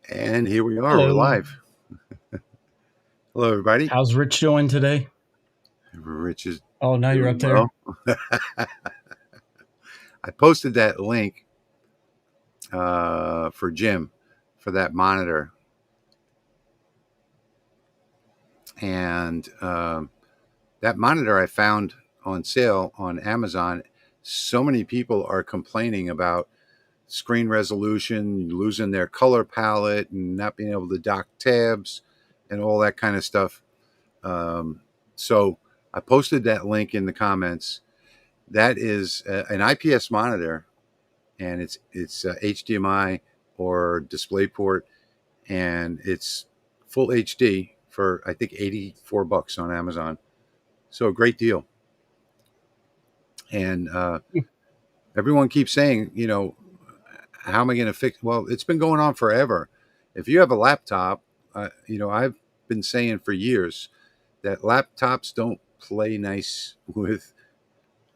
And here we are. We're Hello. live. Hello, everybody. How's Rich doing today? Rich is Oh, now you're up doing there. well. I posted that link for Jim for that monitor. And that monitor I found on sale on Amazon. So many people are complaining about screen resolution, losing their color palette, and not being able to dock tabs and all that kind of stuff. So I posted that link in the comments. That is an IPS monitor, and it's HDMI or DisplayPort, and it's full HD for I think $84 on Amazon. So a great deal. And everyone keeps saying, how am I going to fix? Well, it's been going on forever. If you have a laptop, I've been saying for years that laptops don't play nice with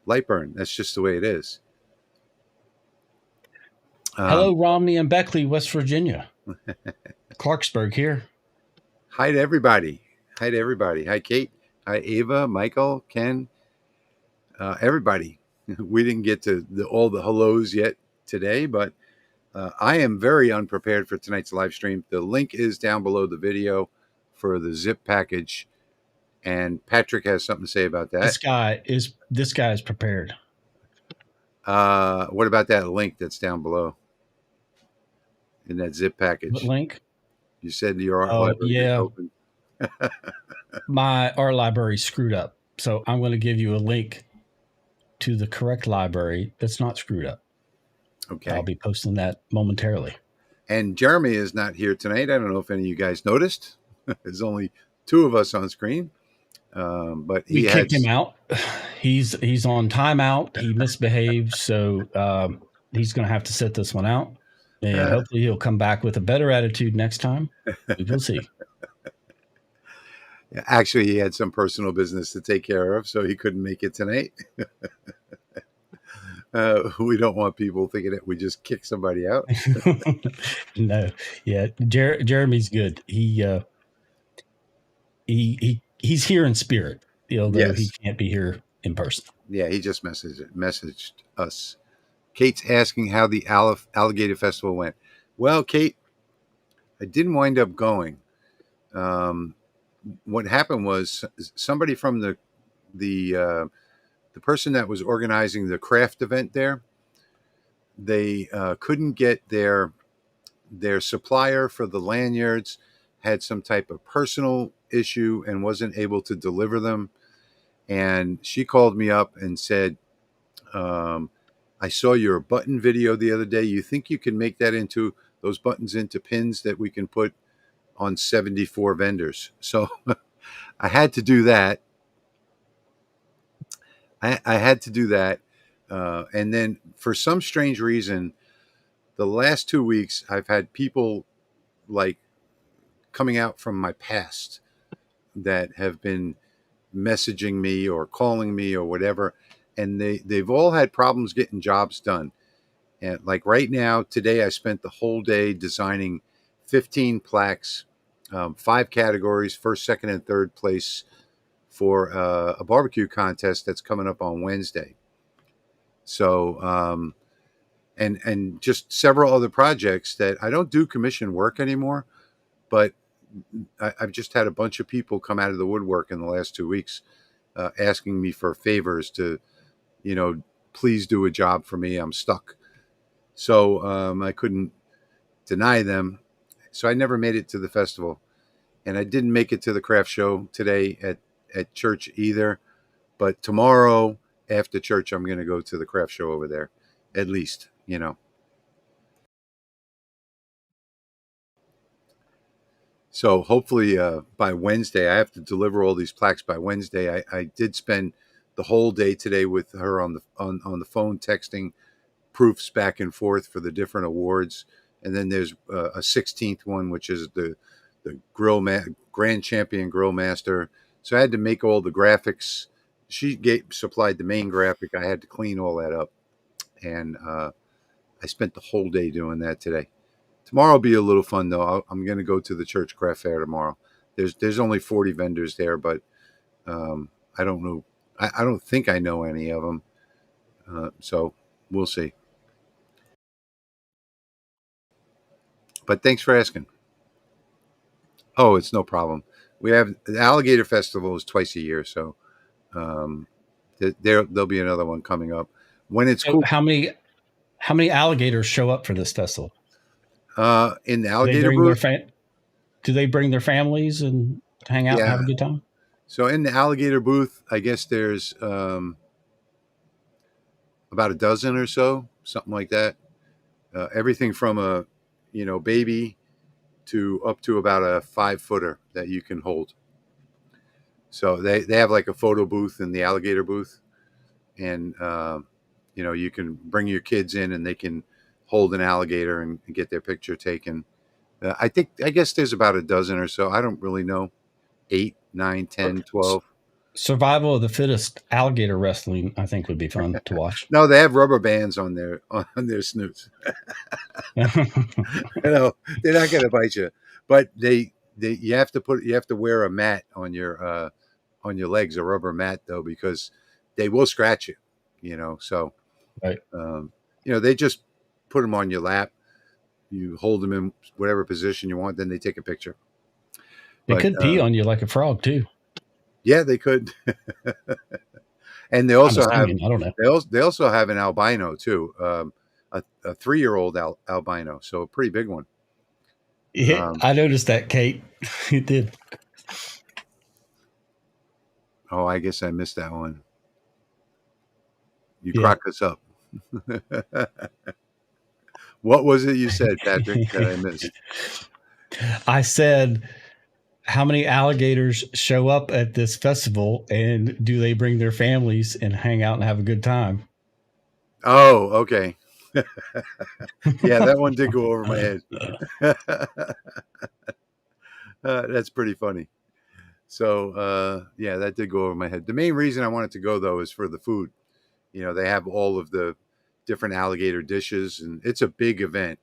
light burn. That's just the way it is. Hello, Romney and Beckley, West Virginia. Clarksburg here. Hi to everybody. Hi to everybody. Hi, Kate. Hi, Ava, Michael, Ken, everybody. We didn't get to all the hellos yet today, but I am very unprepared for tonight's live stream. The link is down below the video for the zip package, and Patrick has something to say about that. This guy is prepared. What about that link that's down below in that zip package? What link? You said your art library is open. My art library screwed up, so I'm going to give you a link to the correct library that's not screwed up. Okay. I'll be posting that momentarily. And Jeremy is not here tonight. I don't know if any of you guys noticed. There's only two of us on screen, but we kicked him out. He's on timeout. He misbehaved, so he's going to have to sit this one out. And hopefully he'll come back with a better attitude next time. We will see. Actually, he had some personal business to take care of, so he couldn't make it tonight. We don't want people thinking that we just kick somebody out. No, yeah, Jeremy's good. He's here in spirit, although he can't be here in person. Yeah, he just messaged us. Kate's asking how the Alligator Festival went. Well, Kate, I didn't wind up going. What happened was somebody from the person that was organizing the craft event there, they couldn't get their supplier for the lanyards, had some type of personal issue and wasn't able to deliver them. And she called me up and said, I saw your button video the other day. You think you can make those buttons into pins that we can put on 74 vendors? So I had to do that. I had to do that. And then for some strange reason, the last 2 weeks, I've had people like coming out from my past that have been messaging me or calling me or whatever. And they've all had problems getting jobs done. And like right now, today, I spent the whole day designing 15 plaques, 5 categories, first, second, and third place for a barbecue contest that's coming up on Wednesday. So, and just several other projects that I don't do commission work anymore, but I've just had a bunch of people come out of the woodwork in the last 2 weeks asking me for favors to, please do a job for me. I'm stuck. So I couldn't deny them. So I never made it to the festival. And I didn't make it to the craft show today at church either. But tomorrow after church, I'm going to go to the craft show over there, at least, So hopefully by Wednesday, I have to deliver all these plaques by Wednesday. I did spend the whole day today with her on the phone, texting proofs back and forth for the different awards. And then there's a 16th one, which is the Grand Champion Grill Master. So I had to make all the graphics. She supplied the main graphic. I had to clean all that up. And I spent the whole day doing that today. Tomorrow will be a little fun though. I'm going to go to the church craft fair tomorrow. There's only 40 vendors there, but I don't know. I don't think I know any of them. So we'll see. But thanks for asking. Oh, it's no problem. We have the Alligator Festival is twice a year, so um, there'll be another one coming up when it's So cool. how many alligators show up for this festival? In the Do they alligator bring their booth, do they bring their families and hang out and yeah. have a good time? So in the alligator booth, I guess there's about a dozen or so, something like that. Everything from a baby to up to about a 5-footer that you can hold. So they have like a photo booth in the alligator booth, and you can bring your kids in and they can hold an alligator and get their picture taken. I guess there's about a dozen or so. I don't really know. 8, 9, 10, 12. Survival of the fittest alligator wrestling, I think, would be fun to watch. No, they have rubber bands on their snoots. No, they're not going to bite you, but you have to wear a mat on your legs, a rubber mat though, because they will scratch you. So Right. they just put them on your lap. You hold them in whatever position you want, then they take a picture. They But could pee on you like a frog too. yeah, they could. And I'm assuming. I don't know. they also have an albino too, a 3-year-old albino, so a pretty big one. Yeah, I noticed that, Kate. It did. Oh, I guess I missed that one. You Yeah. crack us up. What was it you said, Patrick, that I missed? I said, how many alligators show up at this festival, and do they bring their families and hang out and have a good time? Oh, okay. Yeah, that one did go over my head. That's pretty funny. So, yeah, that did go over my head. The main reason I wanted to go, though, is for the food. They have all of the different alligator dishes, and it's a big event.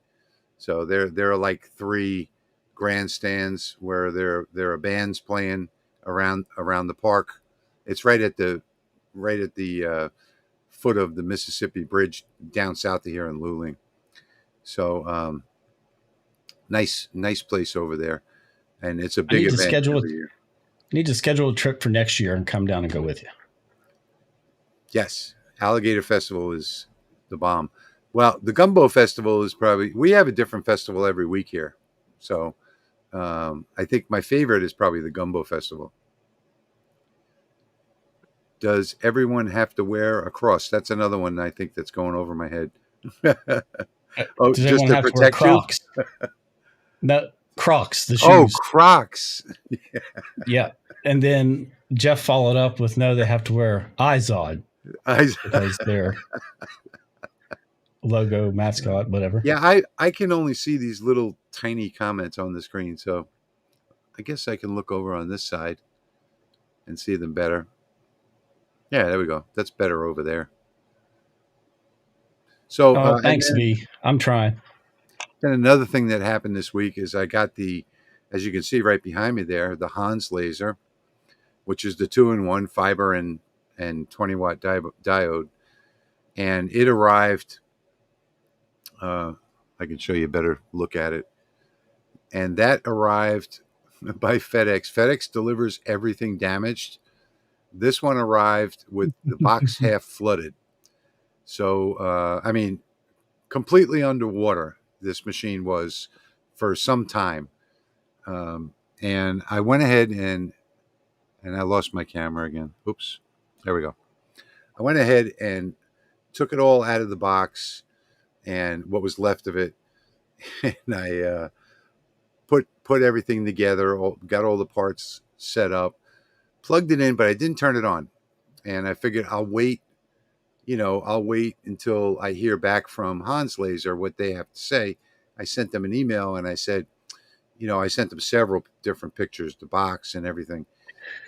So there are like 3 grandstands where there are bands playing around the park. It's right at the foot of the Mississippi Bridge down south of here in Luling. So nice place over there, and it's a I big need to event schedule every year. a trip for next year and come down and go with you. Yes, Alligator Festival is the bomb. Well, the Gumbo Festival is we have a different festival every week here. So I think my favorite is probably the Gumbo Festival. Does everyone have to wear a cross? That's another one I think that's going over my head. Oh, Does just everyone to have to wear protect you? Crocs? No, Crocs, the Oh, shoes. Crocs. Yeah. And then Jeff followed up with, no, they have to wear Izod because they're logo, mascot, whatever. Yeah, I can only see these little tiny comments on the screen, so I guess I can look over on this side and see them better. Yeah, there we go. That's better over there. So, Oh, thanks, V. I'm trying. then another thing that happened this week is I got as you can see right behind me there, the Hans laser, which is the 2-in-1 fiber and 20-watt diode, and it arrived. I can show you a better look at it, and that arrived by FedEx. FedEx delivers everything damaged. This one arrived with the box half flooded. So, I mean, completely underwater, this machine was for some time. And I went ahead and I lost my camera again. Oops. There we go. I went ahead and took it all out of the box and what was left of it. And I put everything together, got all the parts set up, plugged it in, but I didn't turn it on. And I figured I'll wait until I hear back from Hans Laser what they have to say. I sent them an email and I said, I sent them several different pictures, the box and everything.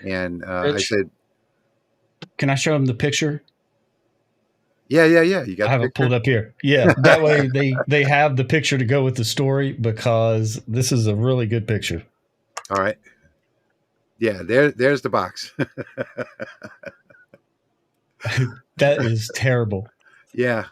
And I said, can I show him the picture? Yeah. You got I the have it pulled picture? up here. Yeah, that way they have the picture to go with the story, because this is a really good picture. All right. Yeah, there's the box. That is terrible. Yeah.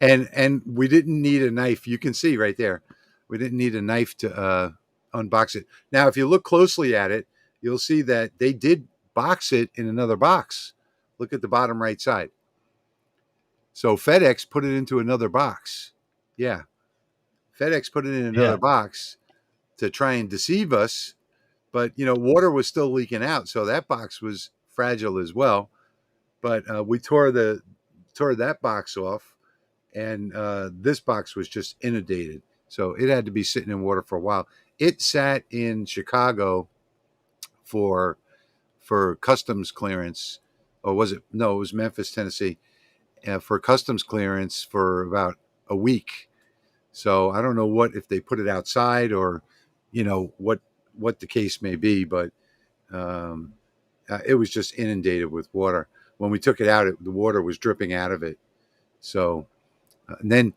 And we didn't need a knife. You can see right there. We didn't need a knife to unbox it. Now, if you look closely at it, you'll see that they did box it in another box. Look at the bottom right side. So FedEx put it into another box. Yeah. FedEx put it in another Yeah. box to try and deceive us, but water was still leaking out, so that box was fragile as well. But we tore that box off, and this box was just inundated, so it had to be sitting in water for a while. It sat in Chicago for customs clearance, or was it? No, it was Memphis, Tennessee, for customs clearance for about a week. So I don't know if they put it outside, or what the case may be, but um, it was just inundated with water. When we took it out, the water was dripping out of it. So and then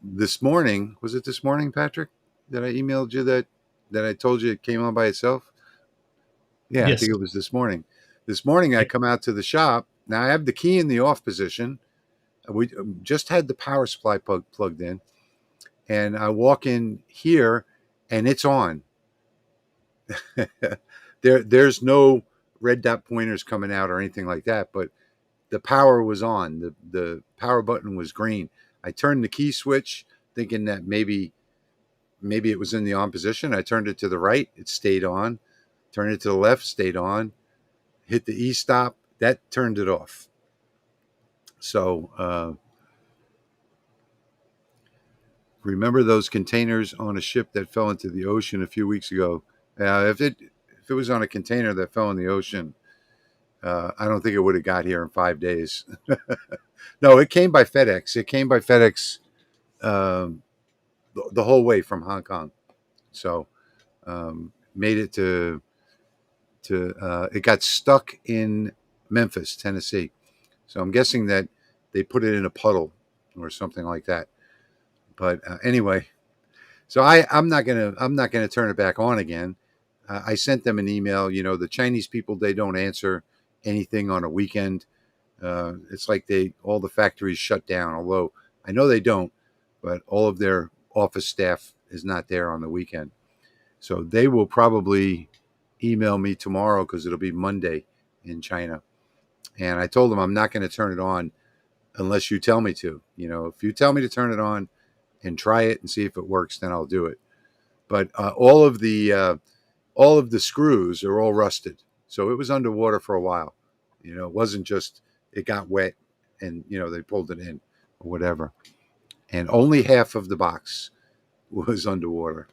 this morning, was it this morning, Patrick, that I emailed you that I told you it came on by itself? Yeah, I Yes. think it was this morning. This morning, I come out to the shop. Now I have the key in the off position. We just had the power supply plugged in, and I walk in here, and it's on. There's no red dot pointers coming out or anything like that, but the power was on. The power button was green. I turned the key switch, thinking that maybe it was in the on position. I turned it to the right, it stayed on. Turned it to the left, stayed on. Hit the e stop, that turned it off. So remember those containers on a ship that fell into the ocean a few weeks ago? If it was on a container that fell in the ocean, I don't think it would have got here in 5 days. No, it came by FedEx. It came by FedEx um, the whole way from Hong Kong. So made it to it got stuck in Memphis, Tennessee. So I'm guessing that they put it in a puddle or something like that. But anyway, so I'm not gonna turn it back on again. I sent them an email. The Chinese people, they don't answer anything on a weekend. It's like all the factories shut down. Although I know they don't, but all of their office staff is not there on the weekend. So they will probably email me tomorrow because it'll be Monday in China. And I told them I'm not going to turn it on unless you tell me to. If you tell me to turn it on and try it and see if it works, then I'll do it. But all of the screws are all rusted, so it was underwater for a while. It wasn't just it got wet and they pulled it in or whatever. And only half of the box was underwater.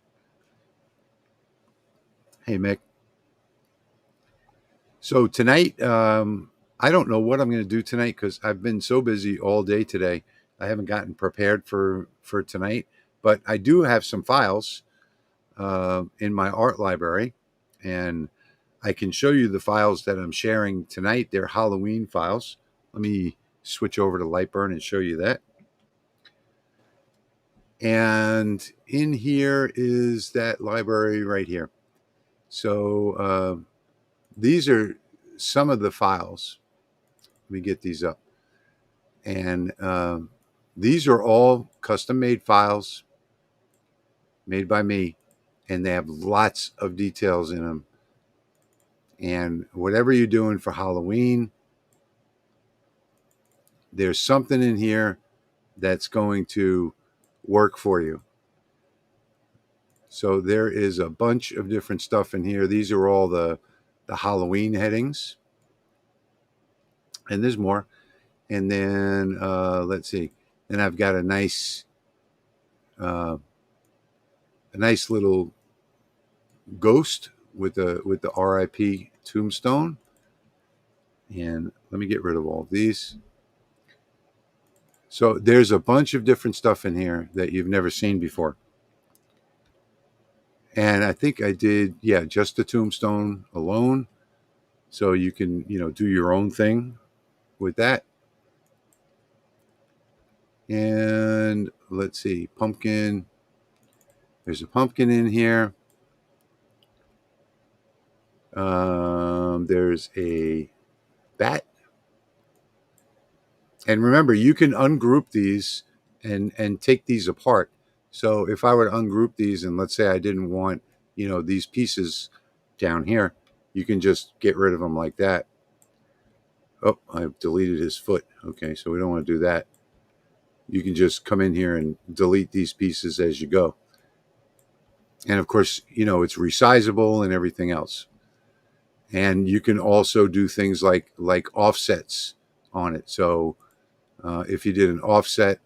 Hey, Mick. So tonight, I don't know what I'm going to do tonight because I've been so busy all day today. I haven't gotten prepared for tonight, but I do have some files in my art library, and I can show you the files that I'm sharing tonight. They're Halloween files. Let me switch over to Lightburn and show you that. And in here is that library right here. So these are some of the files. Let me get these up. And these are all custom made files made by me, and they have lots of details in them. And whatever you're doing for Halloween, there's something in here that's going to work for you. So there is a bunch of different stuff in here. These are all the Halloween headings, and there's more. And then let's see. Then I've got uh, a nice little ghost with the RIP tombstone. And let me get rid of all of these. So there's a bunch of different stuff in here that you've never seen before. And I think I did, yeah, just the tombstone alone. So you can, do your own thing with that. And let's see, pumpkin. There's a pumpkin in here. There's a bat. And remember, you can ungroup these and take these apart. So if I were to ungroup these, and let's say I didn't want, these pieces down here, you can just get rid of them like that. Oh, I've deleted his foot. Okay, so we don't want to do that. You can just come in here and delete these pieces as you go. And of course, it's resizable and everything else. And you can also do things like offsets on it. So if you did an offset,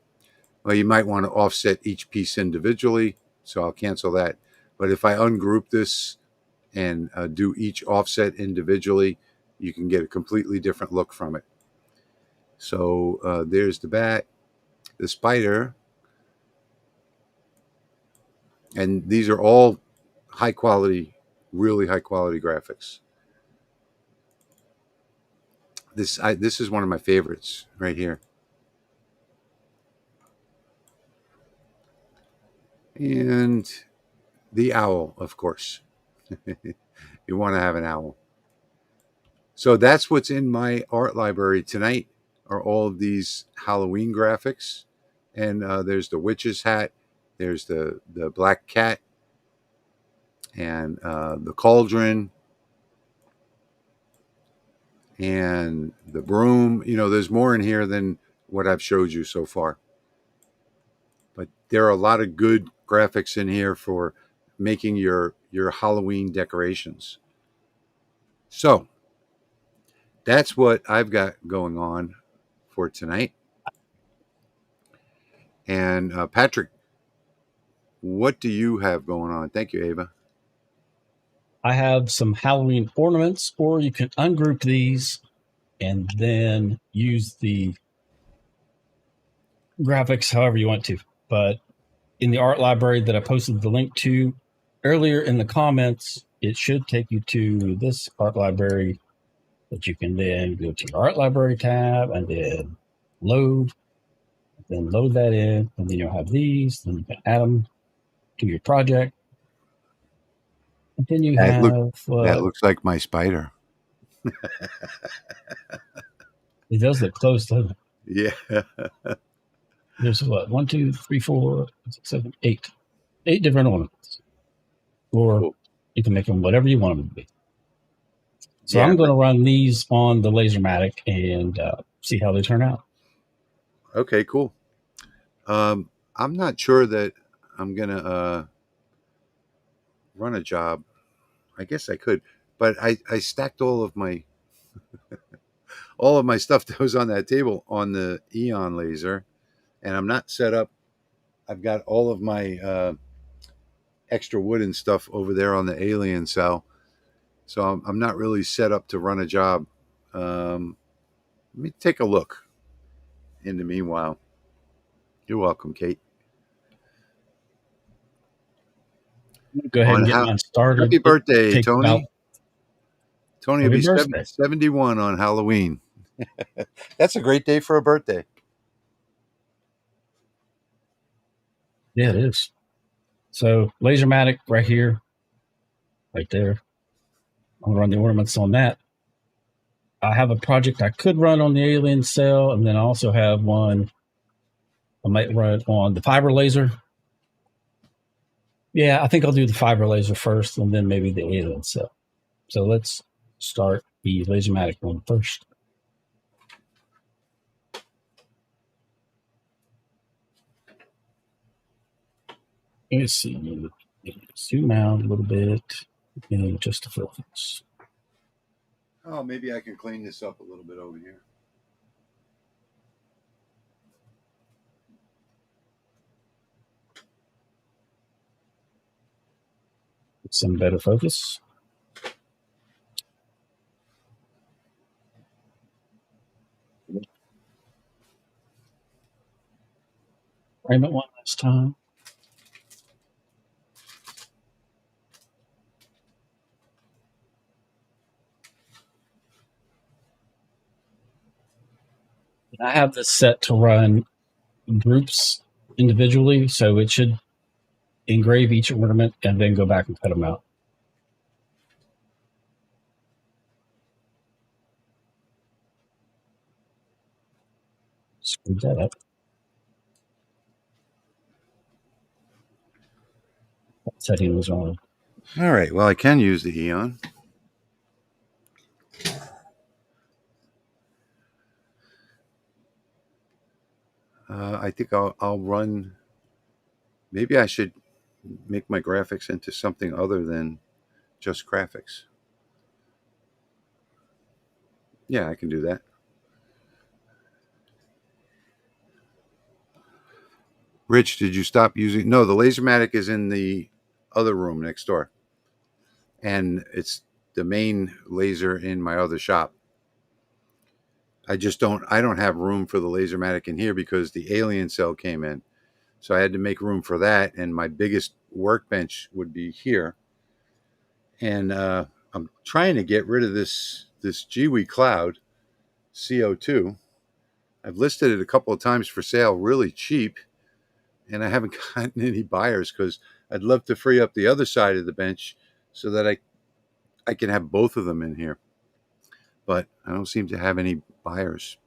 well, you might want to offset each piece individually. So I'll cancel that. But if I ungroup this and do each offset individually, you can get a completely different look from it. So there's the bat, the spider, and these are all high quality, really high quality graphics. This is one of my favorites right here. And the owl, of course. You want to have an owl. So that's what's in my art library tonight, are all of these Halloween graphics. And there's the witch's hat, there's the black cat, and the cauldron, and the broom. There's more in here than what I've showed you so far. But there are a lot of good graphics in here for making your Halloween decorations. So that's what I've got going on for tonight. And Patrick, what do you have going on? Thank you, Ava. I have some Halloween ornaments, or you can ungroup these and then use the graphics however you want to. But in the art library that I posted the link to earlier in the comments, it should take you to this art library that you can then go to your art library tab and then load that in, and then you'll have these, then you can add them to your project. And then you That have that looks like my spider. it does look close, doesn't it? Yeah. There's what, 1, 2, 3, 4, 6, 7, 8. 8 different ornaments. Or Cool. you can make them whatever you want them to be. So Yeah, I'm going to run these on the Lasermatic and see how they turn out. okay, cool. I'm not sure that I'm gonna run a job. I guess I could, but I stacked all of my stuff that was on that table on the Eon laser, and I'm not set up. I've got all of my extra wood and stuff over there on the alien cell, so I'm not really set up to run a job. Let me take a look. In the meanwhile, you're welcome, Kate. Go ahead and get mine started. Happy birthday, Take about Tony. Tony will happy be birthday. 71 on Halloween. That's a great day for a birthday. Yeah, it is. So Lasermatic right here, right there. I'll run the ornaments on that. I have a project I could run on the alien cell, and then I also have one I might run on the fiber laser. Yeah, I think I'll do the fiber laser first, and then maybe the alien cell. So let's start the Lasermatic one first. Let's see. Zoom out a little bit and just to focus. Oh, maybe I can clean this up a little bit over here. Some better focus. Frame it one last time. I have this set to run groups individually, so it should engrave each ornament and then go back and cut them out. Screw that up. That setting was wrong. All right. Well, I can use the Eon. I think I'll run. Maybe I should make my graphics into something other than just graphics. Yeah, I can do that. Rich, did you stop using? No, the Lasermatic is in the other room next door, and it's the main laser in my other shop. I just don't. I don't have room for the Lasermatic in here because the alien cell came in, so I had to make room for that. And my biggest workbench would be here, and I'm trying to get rid of this GWE Cloud CO2. I've listed it a couple of times for sale, really cheap, and I haven't gotten any buyers because I'd love to free up the other side of the bench so that I can have both of them in here. But I don't seem to have any buyers.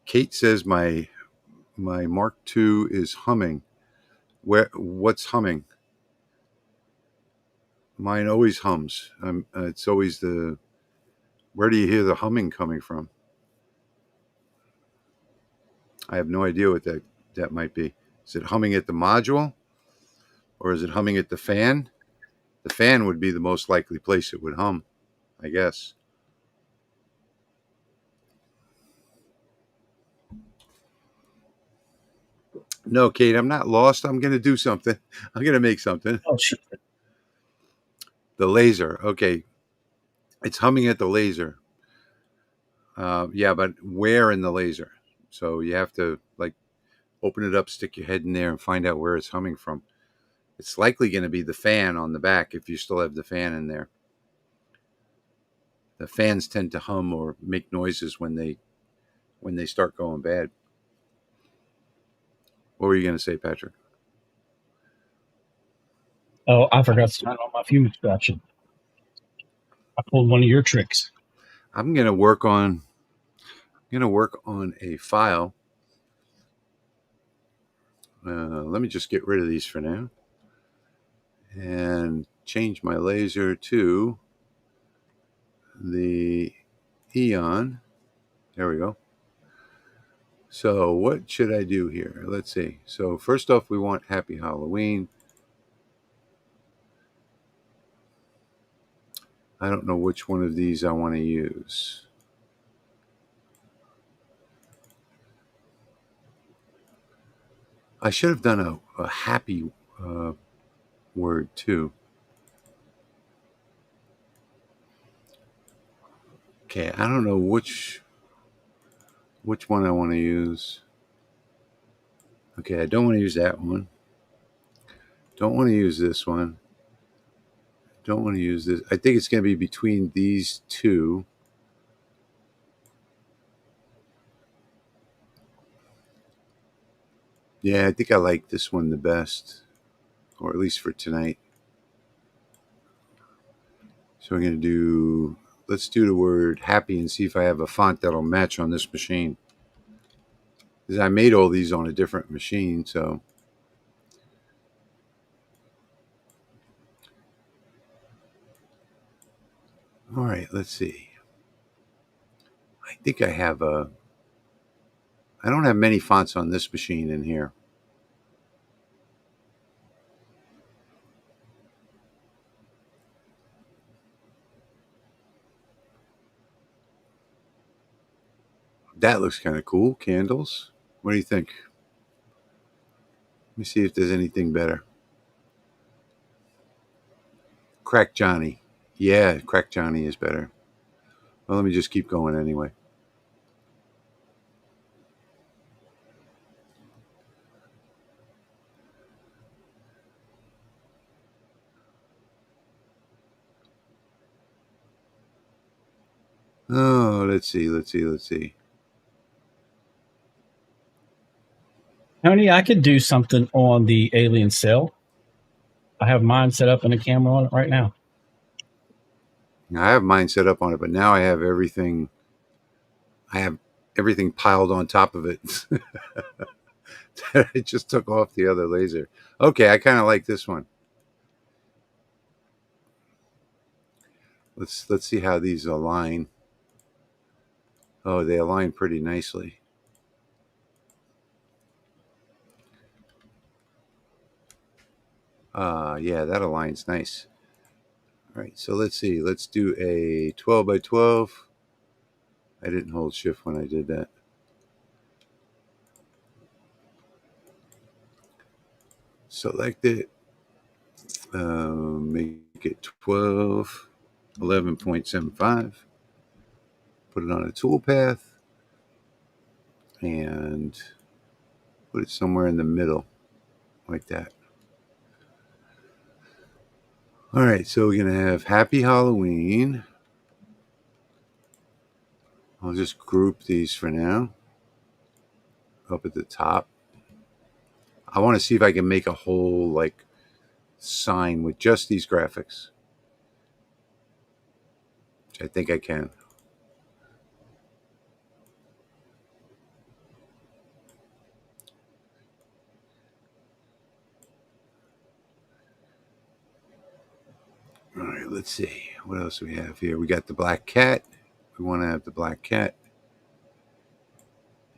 Kate says my Mark II is humming. What's humming? Mine always hums. It's always the. Where do you hear the humming coming from? I have no idea what that might be. Is it humming at the module, or is it humming at the fan? The fan would be the most likely place it would hum, I guess. No, Kate, I'm not lost. I'm going to do something. I'm going to make something. Oh, shit. The laser. Okay. It's humming at the laser. Yeah, but where in the laser? So you have to like open it up, stick your head in there, and find out where it's humming from. It's likely going to be the fan on the back if you still have the fan in there. The fans tend to hum or make noises when they start going bad. What were you going to say, Patrick? Oh, I forgot to turn on my fume extraction. I pulled one of your tricks. I'm going to work on a file. Let me just get rid of these for now and change my laser to the Eon. There we go. So what should I do here? Let's see. So first off, we want Happy Halloween. I don't know which one of these I want to use. I should have done a happy word too. Okay, I don't know which one I want to use. Okay, I don't want to use that one. Don't want to use this one. Don't want to use this. I think it's going to be between these two. Yeah, I think I like this one the best, or at least for tonight. So I'm going to do, let's do the word happy and see if I have a font that'll match on this machine. Because I made all these on a different machine, so. All right, let's see. I think I have I don't have many fonts on this machine in here. That looks kind of cool. Candles. What do you think? Let me see if there's anything better. Crack Johnny. Yeah, Crack Johnny is better. Well, let me just keep going anyway. Oh, let's see. Tony, I could do something on the alien cell. I have mine set up and a camera on it right now. I have mine set up on it, but now I have everything. I have everything piled on top of it. I just took off the other laser. Okay, I kind of like this one. Let's see how these align. Oh, they align pretty nicely. Yeah, that aligns nice. All right, so let's see. Let's do a 12 by 12. I didn't hold shift when I did that. Select it. Make it 12, 11.75. Put it on a toolpath and put it somewhere in the middle, like that. All right, so we're going to have Happy Halloween. I'll just group these for now up at the top. I want to see if I can make a whole like sign with just these graphics, which I think I can. All right, let's see. What else do we have here? We got the black cat. We want to have the black cat.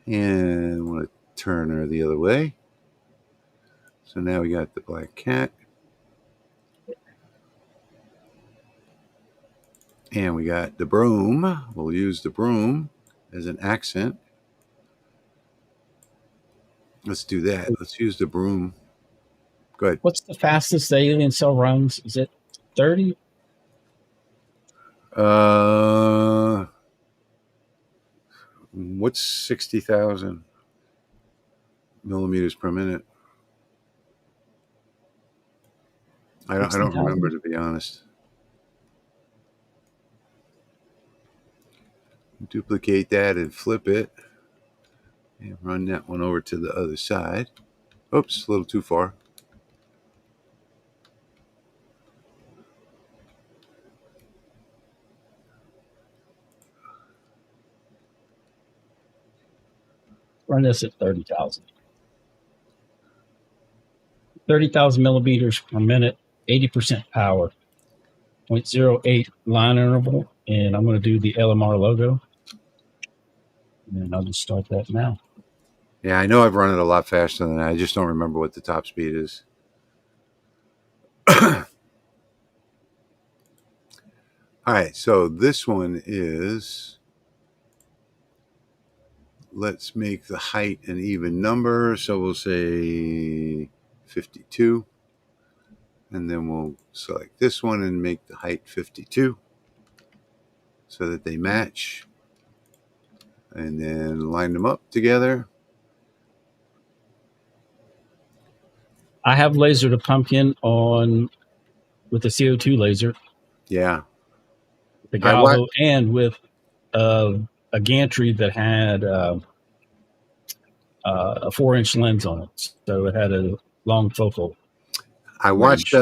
And we want to turn her the other way. So now we got the black cat. And we got the broom. We'll use the broom as an accent. Let's do that. Let's use the broom. Go ahead. What's the fastest the alien cell runs? Is it 30? What's 60,000 millimeters per minute? I don't remember, to be honest. Duplicate that and flip it. And run that one over to the other side. Oops, a little too far. Run this at 30,000. 30,000 millimeters per minute, 80% power, 0.08 line interval, and I'm going to do the LMR logo. And I'll just start that now. Yeah, I know I've run it a lot faster than that. I just don't remember what the top speed is. All right, so this one is, let's make the height an even number. So we'll say 52. And then we'll select this one and make the height 52 so that they match. And then line them up together. I have lasered a pumpkin on with the CO2 laser. Yeah. The galvo and with a gantry that had a 4-inch lens on it. So it had a long focal. I watched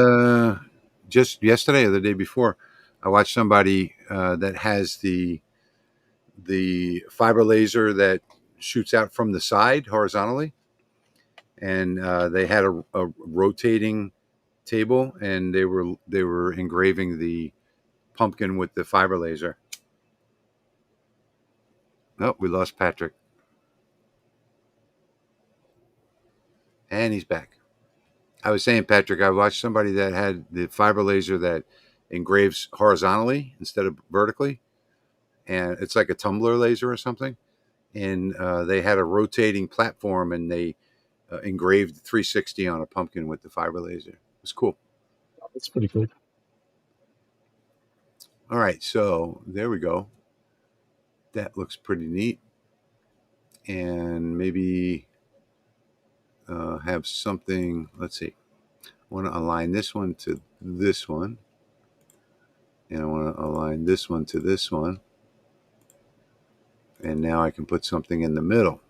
just yesterday or the day before, I watched somebody that has the fiber laser that shoots out from the side horizontally. And they had a rotating table, and they were engraving the pumpkin with the fiber laser. Oh, we lost Patrick. And he's back. I was saying, Patrick, I watched somebody that had the fiber laser that engraves horizontally instead of vertically. And it's like a tumbler laser or something. And they had a rotating platform, and they engraved 360 on a pumpkin with the fiber laser. It was cool. That's pretty cool. All right, so there we go. That looks pretty neat. And maybe have something, let's see. I want to align this one to this one. And I want to align this one to this one. And now I can put something in the middle.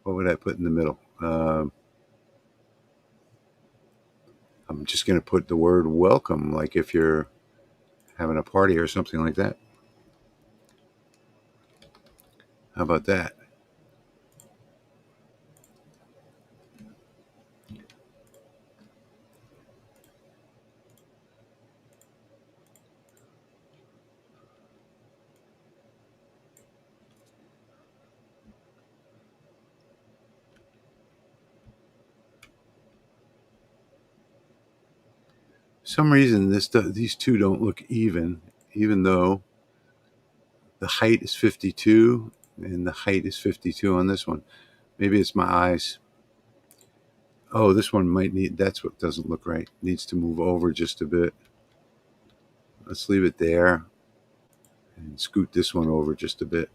What would I put in the middle? I'm just going to put the word welcome, like if you're having a party or something like that. How about that? For some reason these two don't look even though the height is 52 and the height is 52 on this one. Maybe it's my eyes. Oh, this one might need, that's what doesn't look right. It needs to move over just a bit. Let's leave it there and scoot this one over just a bit.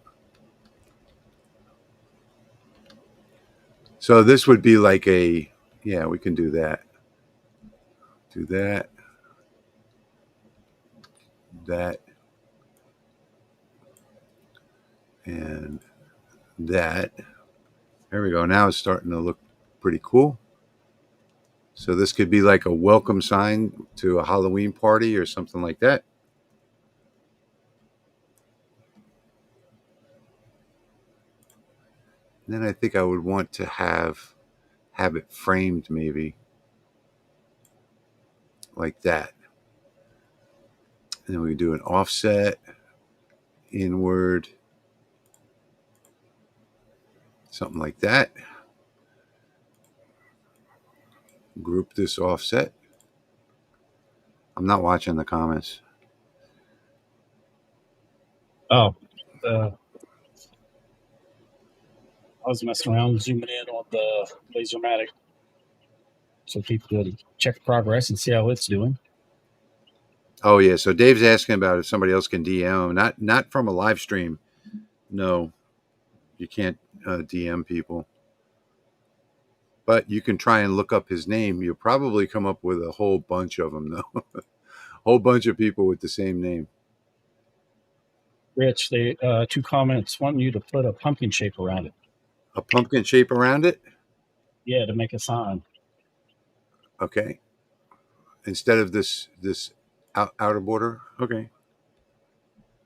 So this would be like a, yeah, we can do that. Do that. That. And that. There we go. Now it's starting to look pretty cool. So this could be like a welcome sign to a Halloween party or something like that. And then I think I would want to have it framed maybe like that. And then we do an offset, inward, something like that. Group this offset. I'm not watching the comments. Oh, I was messing around, zooming in on the Lasermatic so people could check progress and see how it's doing. Oh yeah, so Dave's asking about if somebody else can DM him. Not from a live stream. No, you can't DM people. But you can try and look up his name. You'll probably come up with a whole bunch of them, though. A whole bunch of people with the same name. Rich, they 2 comments wanting you to put a pumpkin shape around it. A pumpkin shape around it? Yeah, to make a sign. Okay. Instead of this outer border? Okay.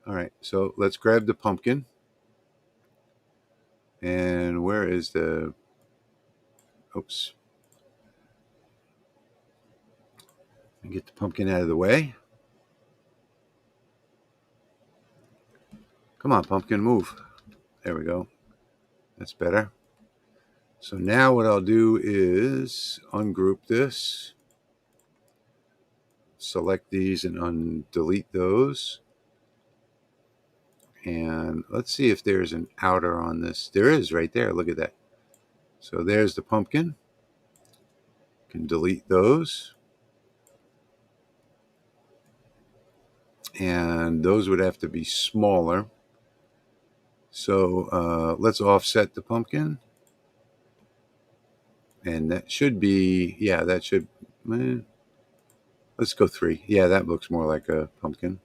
All right. So let's grab the pumpkin. And where is the... Oops. And get the pumpkin out of the way. Come on, pumpkin, move. There we go. That's better. So now what I'll do is ungroup this. Select these and delete those. And let's see if there's an outer on this. There is right there. Look at that. So there's the pumpkin. Can delete those. And those would have to be smaller. So let's offset the pumpkin. And that should be, yeah, that should, let's go 3. Yeah, that looks more like a pumpkin.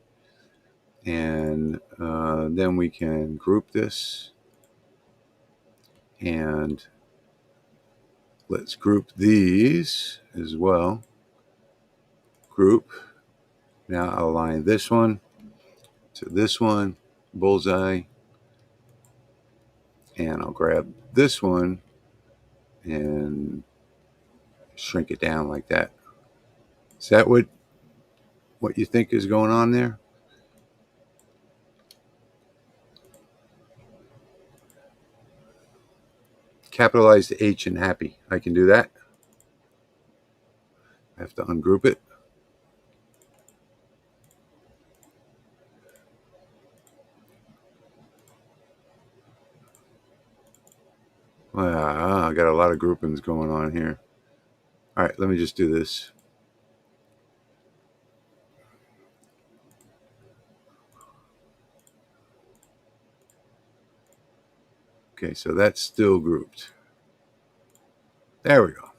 And then we can group this. And let's group these as well. Group. Now I'll align this one to this one, bullseye. And I'll grab this one and shrink it down like that. Is that what you think is going on there? Capitalize the H in happy. I can do that. I have to ungroup it. I got a lot of groupings going on here. All right, let me just do this. Okay, so that's still grouped. There we go.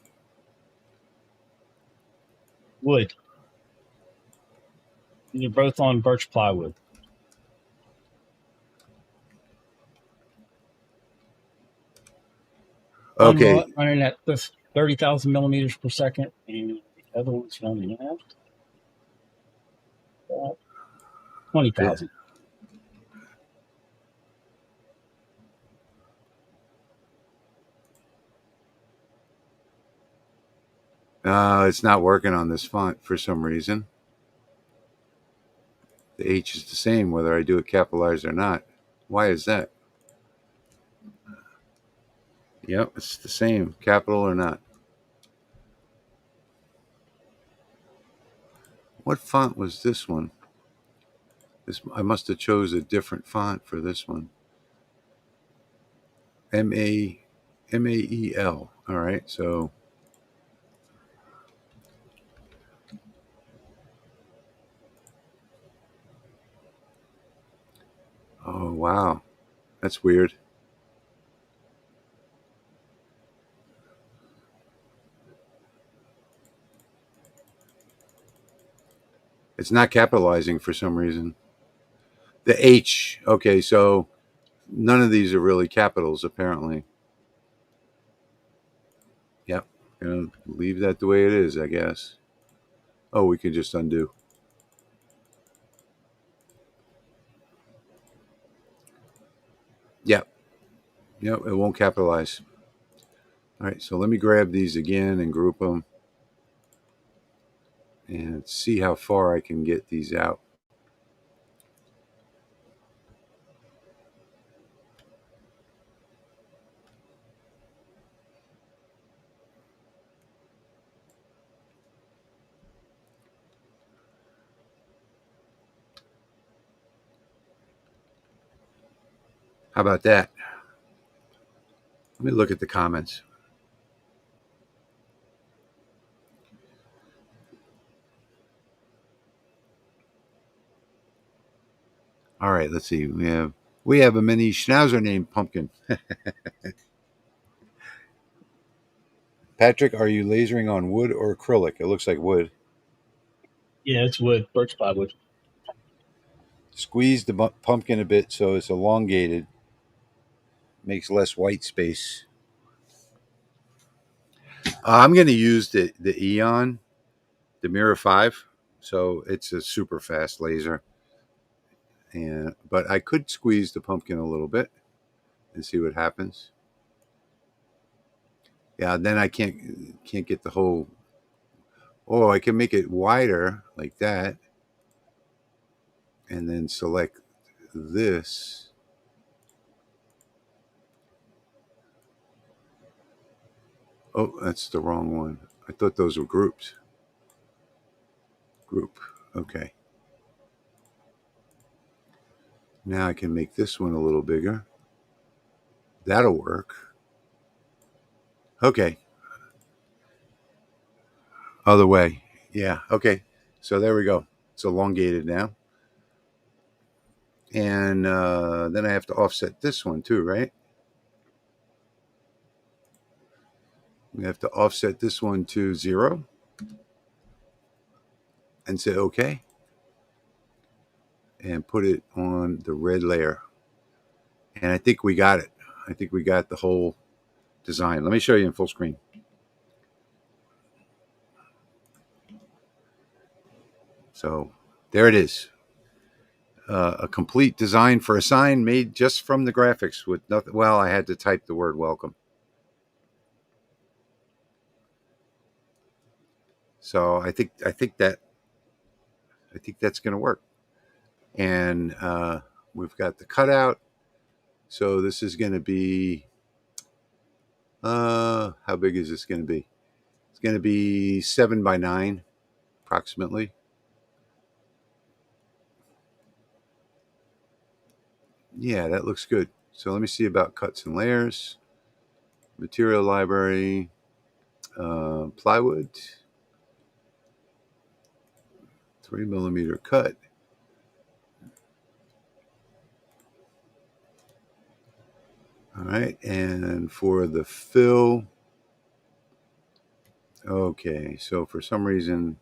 Wood. You're both on birch plywood. one Okay. running at this 30,000 millimeters per second, and the other one's running at 20,000. It's not working on this font for some reason. The H is the same whether I do it capitalized or not. Why is that? Yep, it's the same, capital or not. What font was this one? I must have chose a different font for this one. Mael. All right, so oh wow, that's weird. It's not capitalizing for some reason. The H. Okay, so none of these are really capitals apparently. Yep, gonna leave that the way it is, I guess. Oh, we can just undo. Yep, yep, it won't capitalize. All right, so let me grab these again and group them and see how far I can get these out. How about that? Let me look at the comments. All right, let's see. We have a mini schnauzer named Pumpkin. Patrick, are you lasering on wood or acrylic? It looks like wood. Yeah, it's wood, birch plywood. Squeeze the pumpkin a bit so it's elongated. Makes less white space. I'm going to use the Eon, the Mirror 5. So it's a super fast laser. But I could squeeze the pumpkin a little bit and see what happens. Yeah, then I can't get the whole. Oh, I can make it wider like that, and then select this. Oh, that's the wrong one. I thought those were grouped. Group. Okay. Now I can make this one a little bigger. That'll work. Okay. Other way. Yeah. Okay. So there we go. It's elongated now. And then I have to offset this one too, right? We have to offset this one to 0 and say OK. And put it on the red layer. And I think we got it. I think we got the whole design. Let me show you in full screen. So there it is. A complete design for a sign made just from the graphics with nothing. Well, I had to type the word welcome. So I think that's going to work. And we've got the cutout. So this is going to be how big is this going to be? It's going to be 7 by 9 approximately. Yeah, that looks good. So let me see about cuts and layers. Material library, plywood, 3mm cut. All right, and for the fill, okay, so for some reason,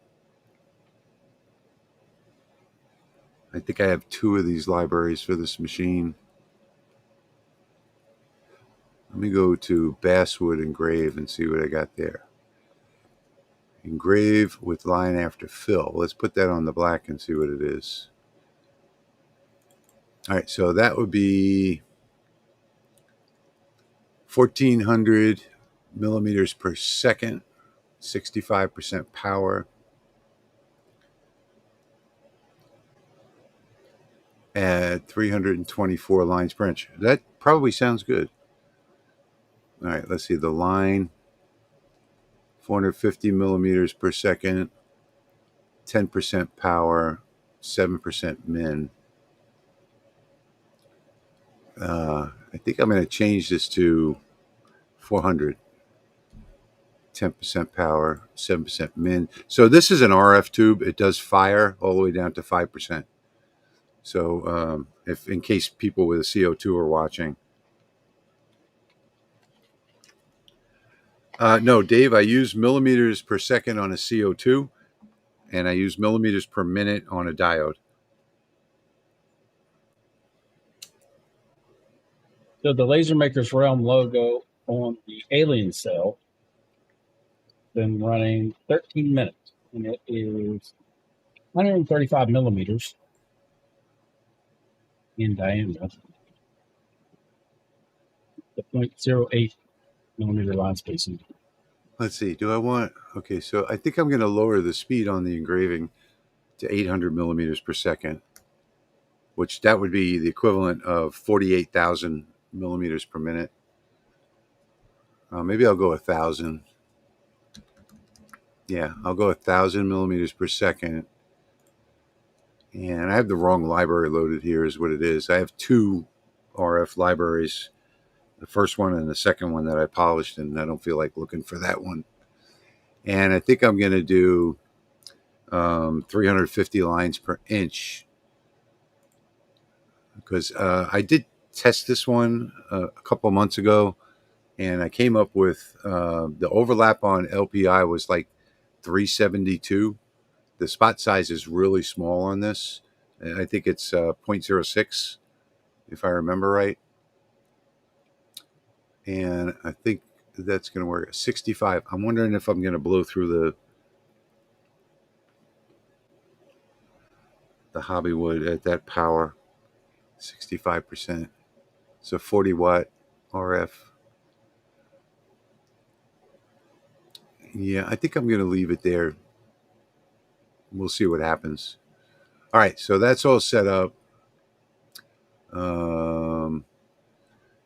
I think I have 2 of these libraries for this machine. Let me go to Basswood Engrave and see what I got there. Engrave with line after fill. Let's put that on the black and see what it is. All right, so that would be 1,400 millimeters per second, 65% power, at 324 lines per inch. That probably sounds good. All right, let's see. The line, 450 millimeters per second, 10% power, 7% min. I think I'm going to change this to 400. 10% power, 7% min. So this is an RF tube. It does fire all the way down to 5%. So if in case people with a CO2 are watching. No, Dave, I use millimeters per second on a CO2, and I use millimeters per minute on a diode. So the Laser Makers Realm logo on the alien cell been running 13 minutes, and it is 135 millimeters in diameter. The 0.08 millimeter line spacing. Let's see. Do I want? Okay, so I think I'm going to lower the speed on the engraving to 800 millimeters per second, which that would be the equivalent of 48,000 millimeters per minute. Maybe I'll go 1,000. Yeah, I'll go 1,000 millimeters per second. And I have the wrong library loaded here is what it is. I have two RF libraries, the first one and the second one that I polished, and I don't feel like looking for that one. And I think I'm going to do 350 lines per inch because I did test this one a couple months ago, and I came up with the overlap on LPI was like 372. The spot size is really small on this. I think it's 0.06, if I remember right. And I think that's going to work at 65. I'm wondering if I'm going to blow through the Hobbywood at that power, 65%. So 40 watt RF. Yeah, I think I'm going to leave it there. We'll see what happens. All right, so that's all set up. I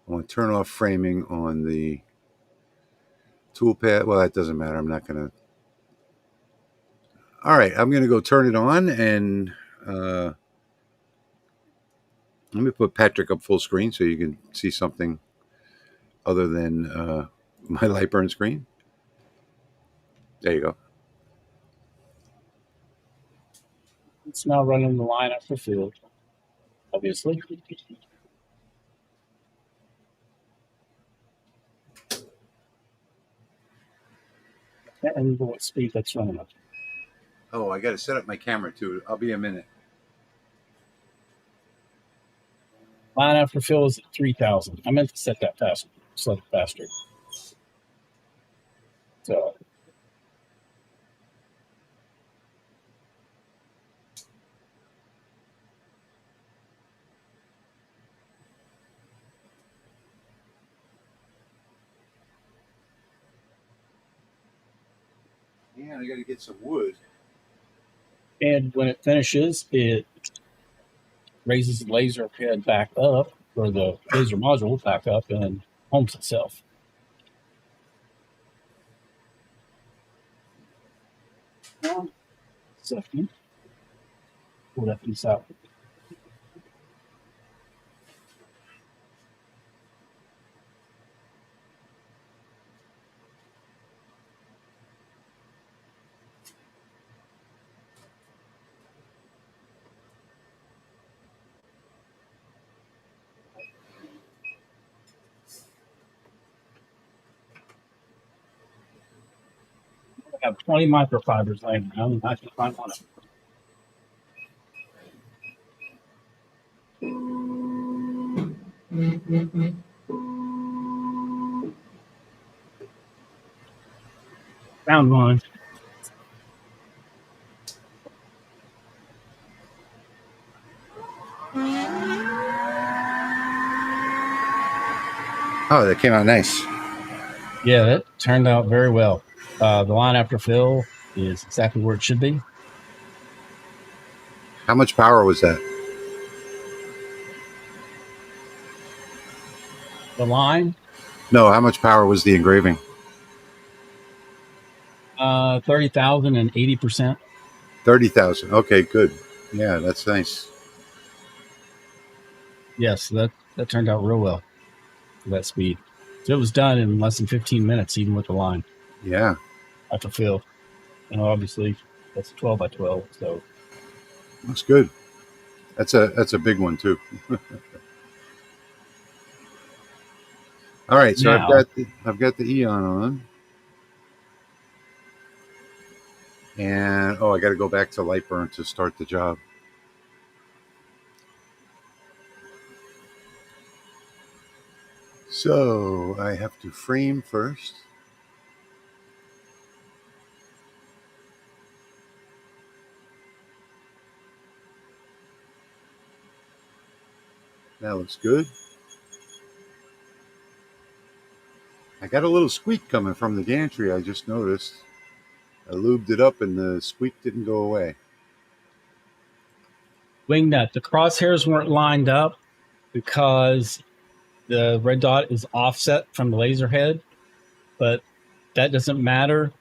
want to turn off framing on the toolpath. Well, that doesn't matter. I'm not going to. All right, I'm going to go turn it on, and let me put Patrick up full screen so you can see something other than my light burn screen. There you go. It's now running the line after field, obviously. And what speed that's running up. Oh, I got to set up my camera too. I'll be a minute. Line after fill is at 3,000. I meant to set that faster, select faster. So Yeah, I got to get some wood. and when it finishes, it raises the laser head back up, or the laser module back up, and homes itself. Second, pull that piece out. I have 20 microfibers laying around, and I can find one of them. Found one. Oh, that came out nice. Yeah, that turned out very well. The line after fill is exactly where it should be. How much power was that? The line, No, how much power was the engraving? 30,000 and 80%. 30,000. Okay, good. Yeah, that's nice. Yes, that turned out real well for that speed. So it was done in less than 15 minutes, even with the line Yeah, after fill. And obviously, that's 12 by 12. So looks good. That's a big one too. All right, so now, I've got the Eon on, and oh, I got to go back to Lightburn to start the job. So I have to frame first. That looks good. I got a little squeak coming from the gantry. I just noticed. I lubed it up, and the squeak didn't go away. wing nut, the crosshairs weren't lined up because the red dot is offset from the laser head, but that doesn't matter.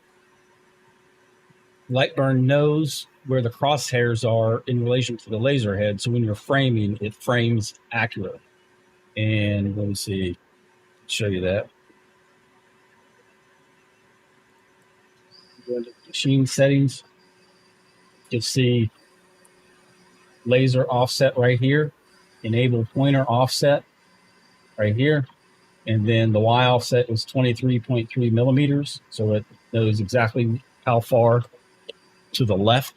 Lightburn knows where the crosshairs are in relation to the laser head. So when you're framing, it frames accurately. And let me see, show you that. Go into machine settings. You'll see laser offset right here, enable pointer offset right here. And then the Y offset is 23.3 millimeters. So it knows exactly how far to the left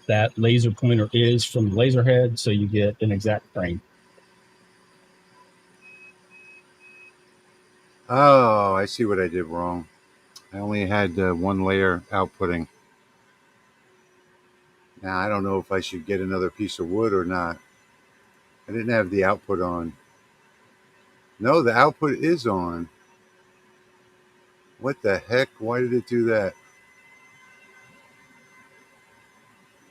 that laser pointer is from the laser head. So you get an exact frame. Oh, I see what I did wrong. I only had one layer outputting. Now I don't know if I should get another piece of wood or not. I didn't have the output on. No, the output is on. What the heck? Why did it do that?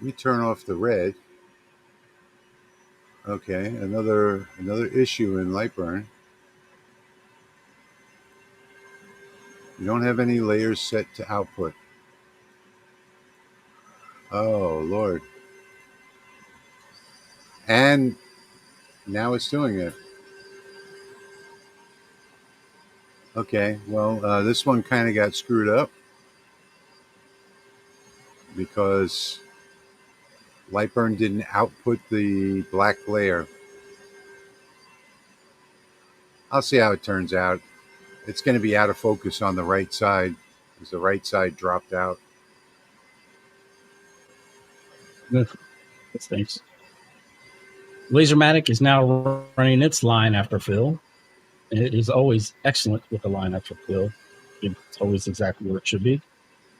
Let me turn off the red. Okay, another issue in Lightburn. You don't have any layers set to output. Oh Lord. And now it's doing it. Okay, well, this one kind of got screwed up because Lightburn didn't output the black layer. I'll see how it turns out. It's going to be out of focus on the right side because the right side dropped out. Thanks. Lasermatic is now running its line after fill. It is always excellent with the line after fill. It's always exactly where it should be.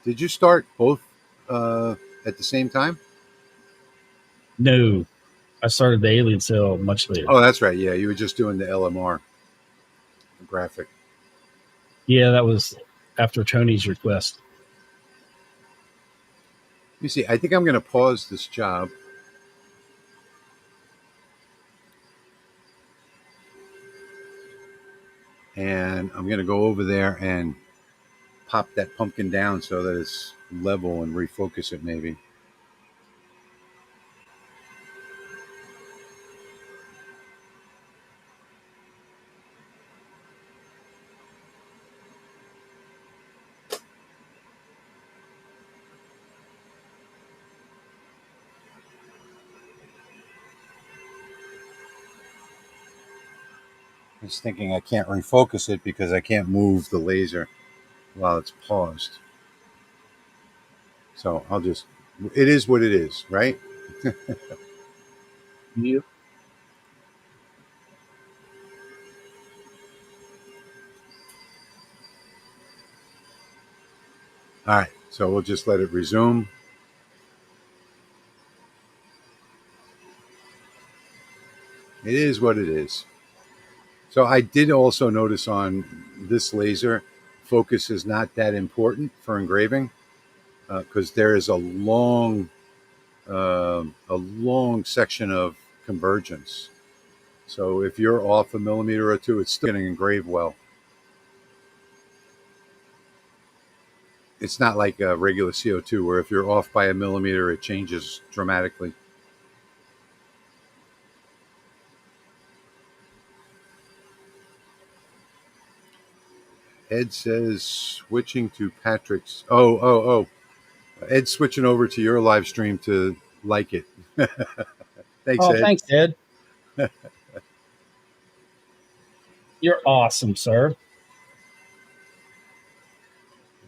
Did you start both at the same time? No, I started the alien cell much later. Oh, that's right. Yeah, you were just doing the LMR graphic. Yeah, that was after Tony's request. Let me see. I think I'm going to pause this job. And I'm going to go over there and pop that pumpkin down so that it's level and refocus it maybe. I was thinking I can't refocus it because I can't move the laser while it's paused. So I'll just, it is what it is, right? Yep. All right, so we'll just let it resume. It is what it is. So I did also notice on this laser, focus is not that important for engraving because there is a long section of convergence. So if you're off a millimeter or two, it's still going to engrave well. It's not like a regular CO2 where if you're off by a millimeter, it changes dramatically. Ed says switching to Patrick's. Oh. Ed's switching over to your live stream to like it. Thanks, Oh, Ed. thanks, Ed. You're awesome, sir.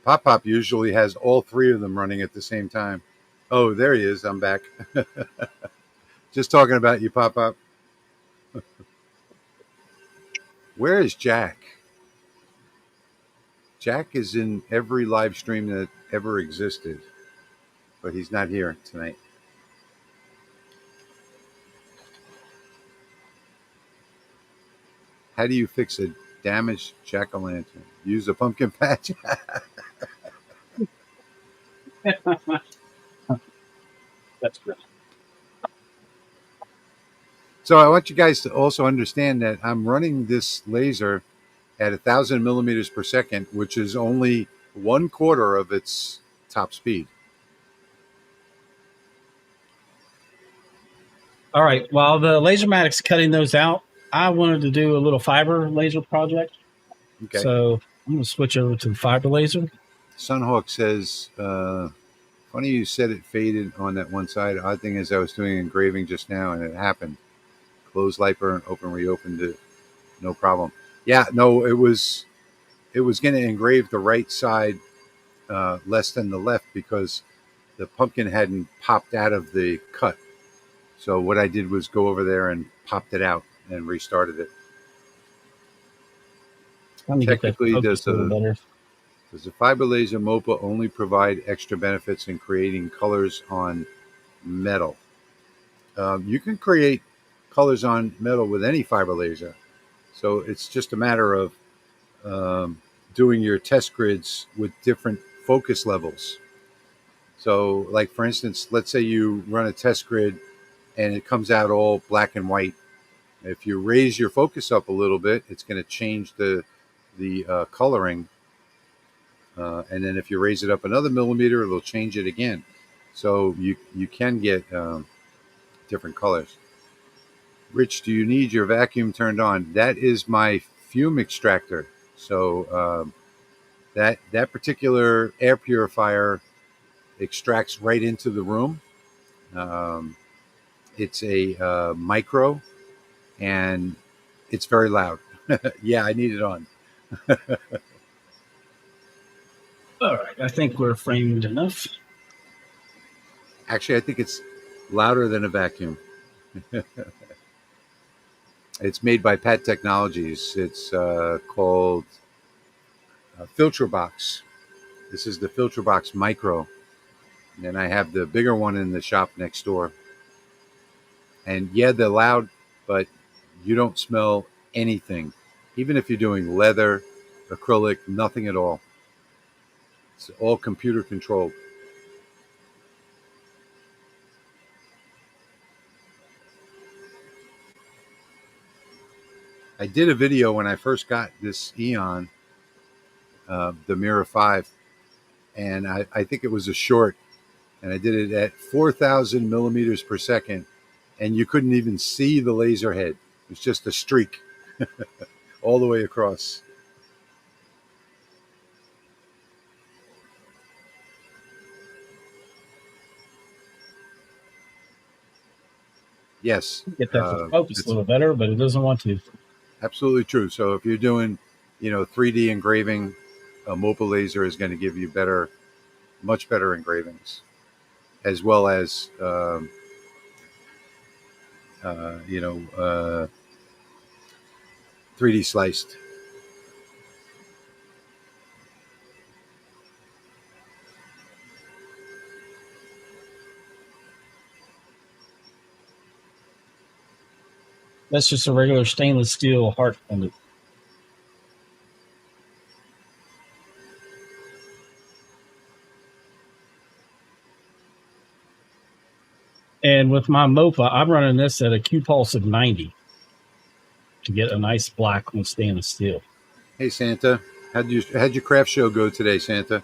Pop Pop usually has all three of them running at the same time. Oh, there he is. I'm back. Just talking about you, Pop Pop. Where is Jack? Jack is in every live stream that ever existed, but he's not here tonight. How do you fix a damaged jack-o'-lantern? Use a pumpkin patch. That's great. So I want you guys to also understand that I'm running this laser at 1,000 millimeters per second, which is only 1/4 of its top speed. All right. While the Lasermatic's cutting those out, I wanted to do a little fiber laser project. Okay. So I'm going to switch over to the fiber laser. Sunhawk says, funny you said it faded on that one side. Odd thing is I was doing engraving just now and it happened. Close Liper and open reopened it. No problem. Yeah, no, it was going to engrave the right side less than the left because the pumpkin hadn't popped out of the cut. So what I did was go over there and popped it out and restarted it. Let me Technically, get that focus a little better. Does the fiber laser MOPA only provide extra benefits in creating colors on metal? You can create colors on metal with any fiber laser. So it's just a matter of doing your test grids with different focus levels. So, like for instance, let's say you run a test grid and it comes out all black and white. If you raise your focus up a little bit, it's going to change the coloring. And then if you raise it up another millimeter, it'll change it again. So you can get different colors. Rich, do you need your vacuum turned on? That is my fume extractor. So that particular air purifier extracts right into the room. Um, it's a micro, and it's very loud. Yeah, I need it on. All right. I think we're framed enough. Actually, I think it's louder than a vacuum. It's made by Pat Technologies. It's called Filter Box. This is the Filter Box Micro. And I have the bigger one in the shop next door. And yeah, they're loud, but you don't smell anything. Even if you're doing leather, acrylic, nothing at all. It's all computer controlled. I did a video when I first got this Eon, the Mira 5, and I think it was a short, and I did it at 4,000 millimeters per second, and you couldn't even see the laser head. It was just a streak all the way across. Yes, Get that to focus a little better, but it doesn't want to. Absolutely true. So if you're doing, 3D engraving, a MOPA laser is going to give you much better engravings, as well as, 3D sliced. That's just a regular stainless steel heart pendant. And with my MOPA, I'm running this at a Q pulse of 90 to get a nice black on stainless steel. Hey Santa, how'd your craft show go today, Santa?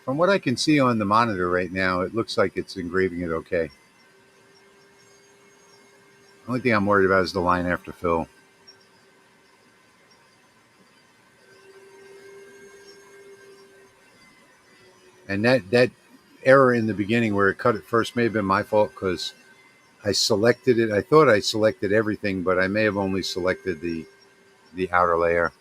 From what I can see on the monitor right now, it looks like it's engraving it okay. The only thing I'm worried about is the line after fill. And that error in the beginning where it cut it first may have been my fault because I selected it. I thought I selected everything, but I may have only selected the outer layer.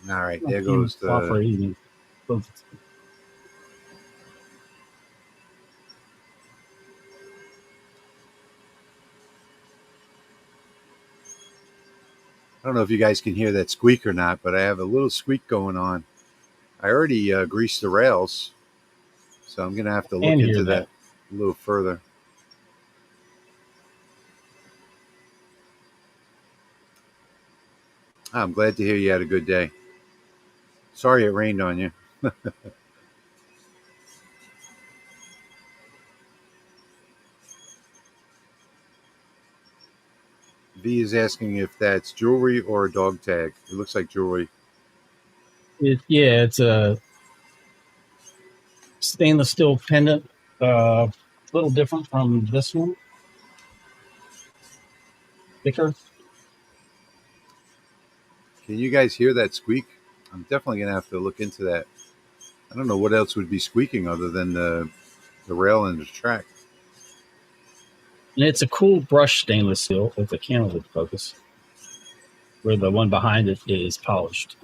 All right, there goes the. I don't know if you guys can hear that squeak or not, but I have a little squeak going on. I already greased the rails, so I'm going to have to look into that a little further. I'm glad to hear you had a good day. Sorry it rained on you. V is asking if that's jewelry or a dog tag. It looks like jewelry. It's a stainless steel pendant. A little different from this one. Thicker. Can you guys hear that squeak? I'm definitely going to have to look into that. I don't know what else would be squeaking other than the rail and the track. And it's a cool brush stainless steel with a candle focus, where the one behind it is polished.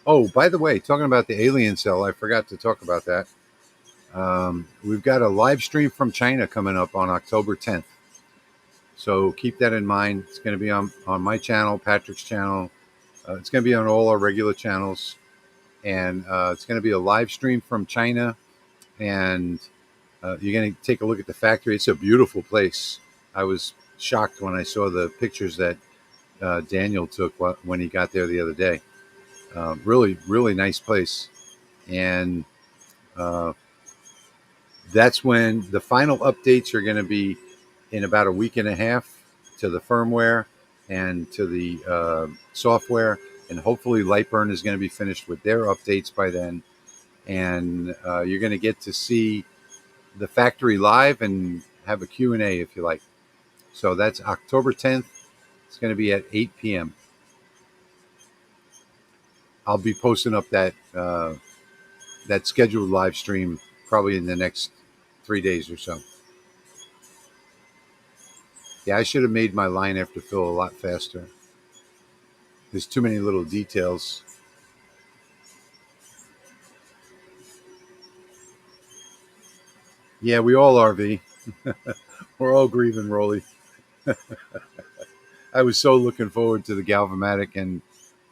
Oh, by the way, talking about the alien cell, I forgot to talk about that. We've got a live stream from China coming up on October 10th. So keep that in mind. It's going to be on my channel, Patrick's channel. It's going to be on all our regular channels. And it's going to be a live stream from China. And you're going to take a look at the factory. It's a beautiful place. I was shocked when I saw the pictures that Daniel took when he got there the other day. Really, really nice place. And that's when the final updates are going to be in about a week and a half to the firmware and to the software. And hopefully Lightburn is going to be finished with their updates by then. And you're going to get to see the factory live and have a Q&A if you like. So that's October 10th. It's going to be at 8 p.m. I'll be posting up that scheduled live stream probably in the next 3 days or so. Yeah, I should have made my line after fill a lot faster. There's too many little details. Yeah, we all are, V. We're all grieving, Rolly. I was so looking forward to the Galvamatic, and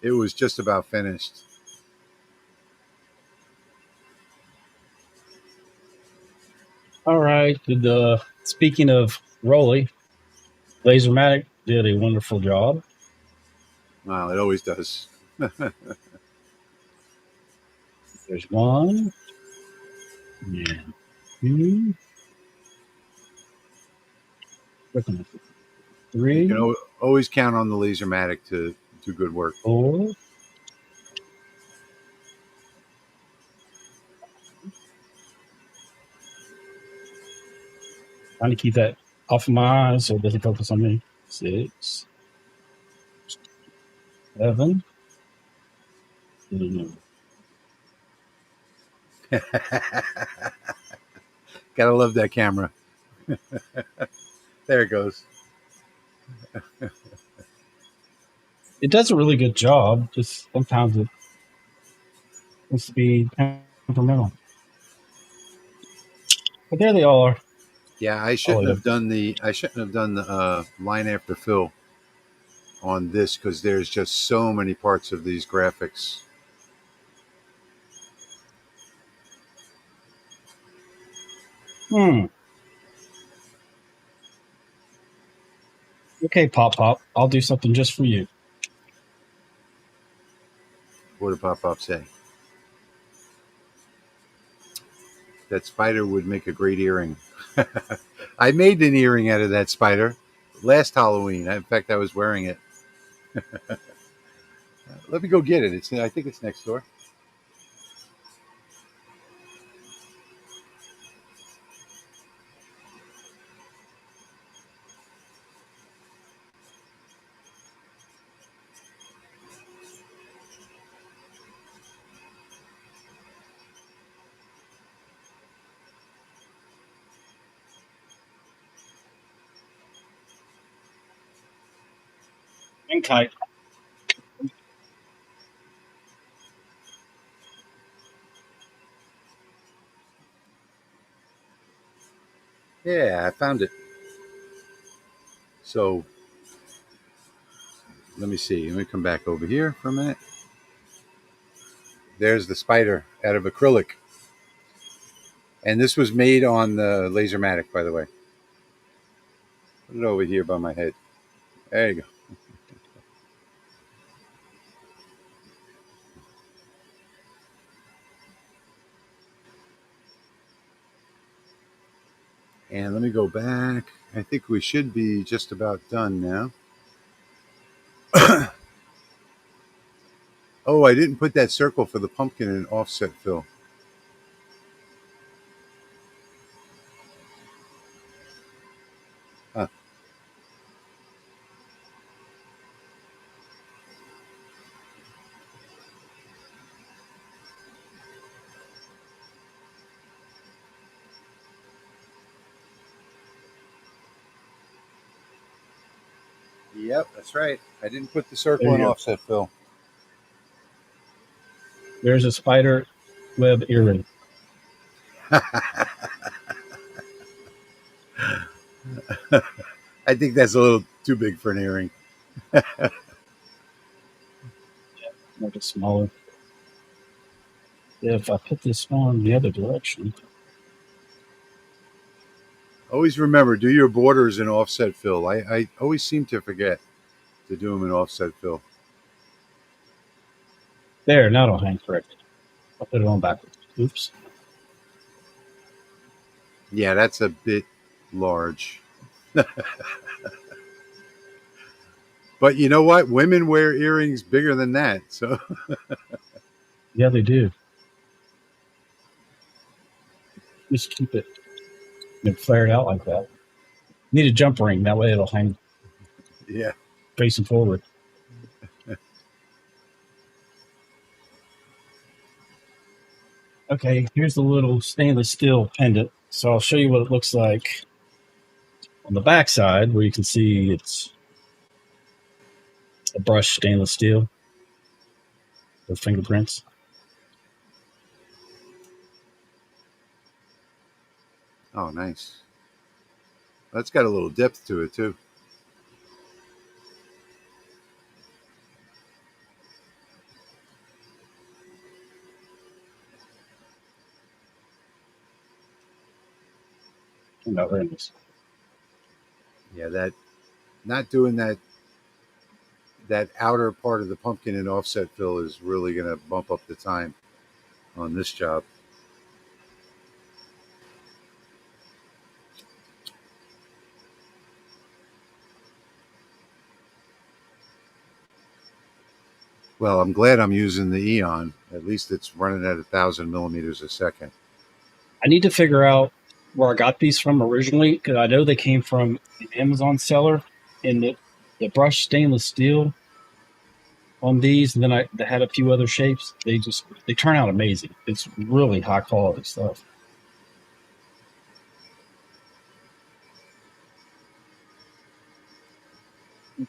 it was just about finished. All right. Speaking of Rolly, Lasermatic did a wonderful job. Wow, it always does. There's one and two. Three. You can always count on the Lasermatic to do good work. 4. Trying to keep that off of my eyes so it doesn't focus on me. 6, 7. Gotta love that camera. There it goes. It does a really good job. Just sometimes it needs to be temperamental. But there they all are. Yeah, I shouldn't have done the line after fill on this because there's just so many parts of these graphics. Okay, Pop. I'll do something just for you. What did Pop Pop say? That spider would make a great earring. I made an earring out of that spider last Halloween. In fact, I was wearing it. Let me go get it. I think it's next door. Hang tight. Yeah, I found it. So let me see. Let me come back over here for a minute. There's the spider out of acrylic. And this was made on the Lasermatic, by the way. Put it over here by my head. There you go. And let me go back. I think we should be just about done now. Oh, I didn't put that circle for the pumpkin in offset fill. Huh. Yep, that's right. I didn't put the circle in offset fill. There's a spider web earring. I think that's a little too big for an earring. Make it smaller. If I put this on the other direction. Always remember, do your borders in offset fill. I always seem to forget to do them in offset fill. There, now it'll hang correctly. I'll put it on backwards. Oops. Yeah, that's a bit large. But you know what? Women wear earrings bigger than that. So yeah, they do. Just keep it flared out like that. Need a jump ring. That way it'll hang. Yeah. Facing forward. Okay, here's the little stainless steel pendant. So I'll show you what it looks like on the back side, where you can see it's a brushed stainless steel with fingerprints. Oh, nice. That's got a little depth to it too. No, very nice. Yeah, that not doing that outer part of the pumpkin in offset fill is really going to bump up the time on this job. Well, I'm glad I'm using the Eon. At least it's running at 1,000 millimeters a second. I need to figure out where I got these from originally, because I know they came from an Amazon seller, and the brushed stainless steel on these, and then they had a few other shapes. They turn out amazing. It's really high quality stuff.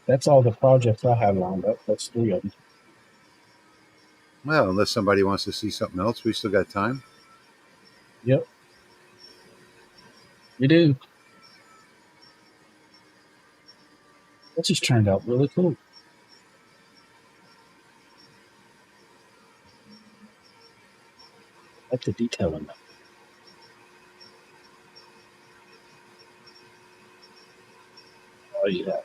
that's all the projects I have lined up. That's 3 of them. Well, unless somebody wants to see something else, we still got time. Yep, we do. That just turned out really cool. I like the detail in that. Oh yeah.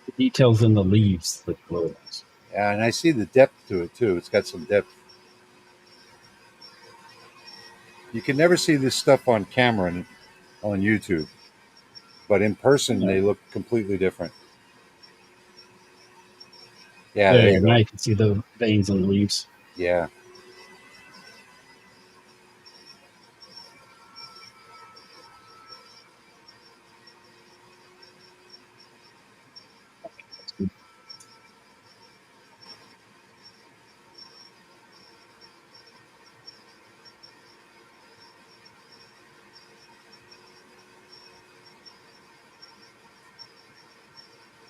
The details in the leaves look really nice. Yeah, and I see the depth to it too. It's got some depth. You can never see this stuff on camera on YouTube, but in person they look completely different. Yeah, there you Now go. you can see the veins in the leaves. Yeah.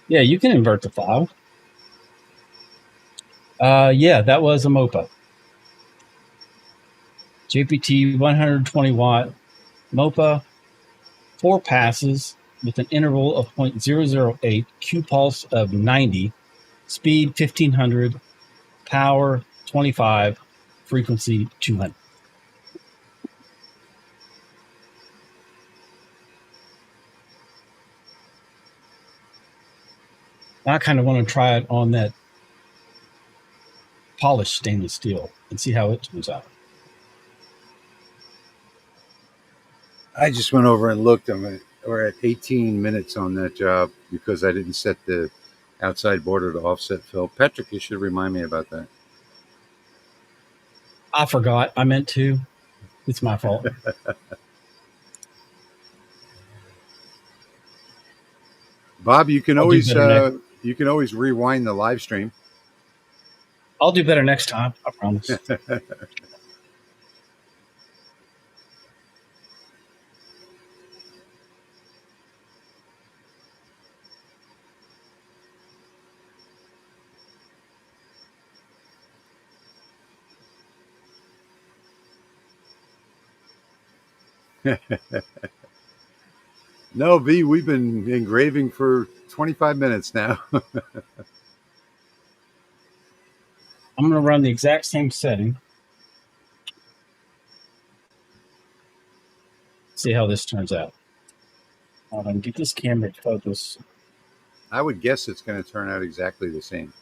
Yeah, you can invert the file. Yeah, that was a MOPA. JPT 120 watt MOPA, 4 passes with an interval of 0.008, Q pulse of 90, speed 1500, power 25, frequency 200. I kind of want to try it on that polished stainless steel and see how it turns out. I just went over and looked. We're at 18 minutes on that job because I didn't set the outside border to offset fill. Patrick, you should remind me about that. I forgot. I meant to. It's my fault. Bob, you can always rewind the live stream. I'll do better next time. I promise. No, V, we've been engraving for 25 minutes now. I'm going to run the exact same setting. See how this turns out. Hold on, get this camera to focus. I would guess it's going to turn out exactly the same.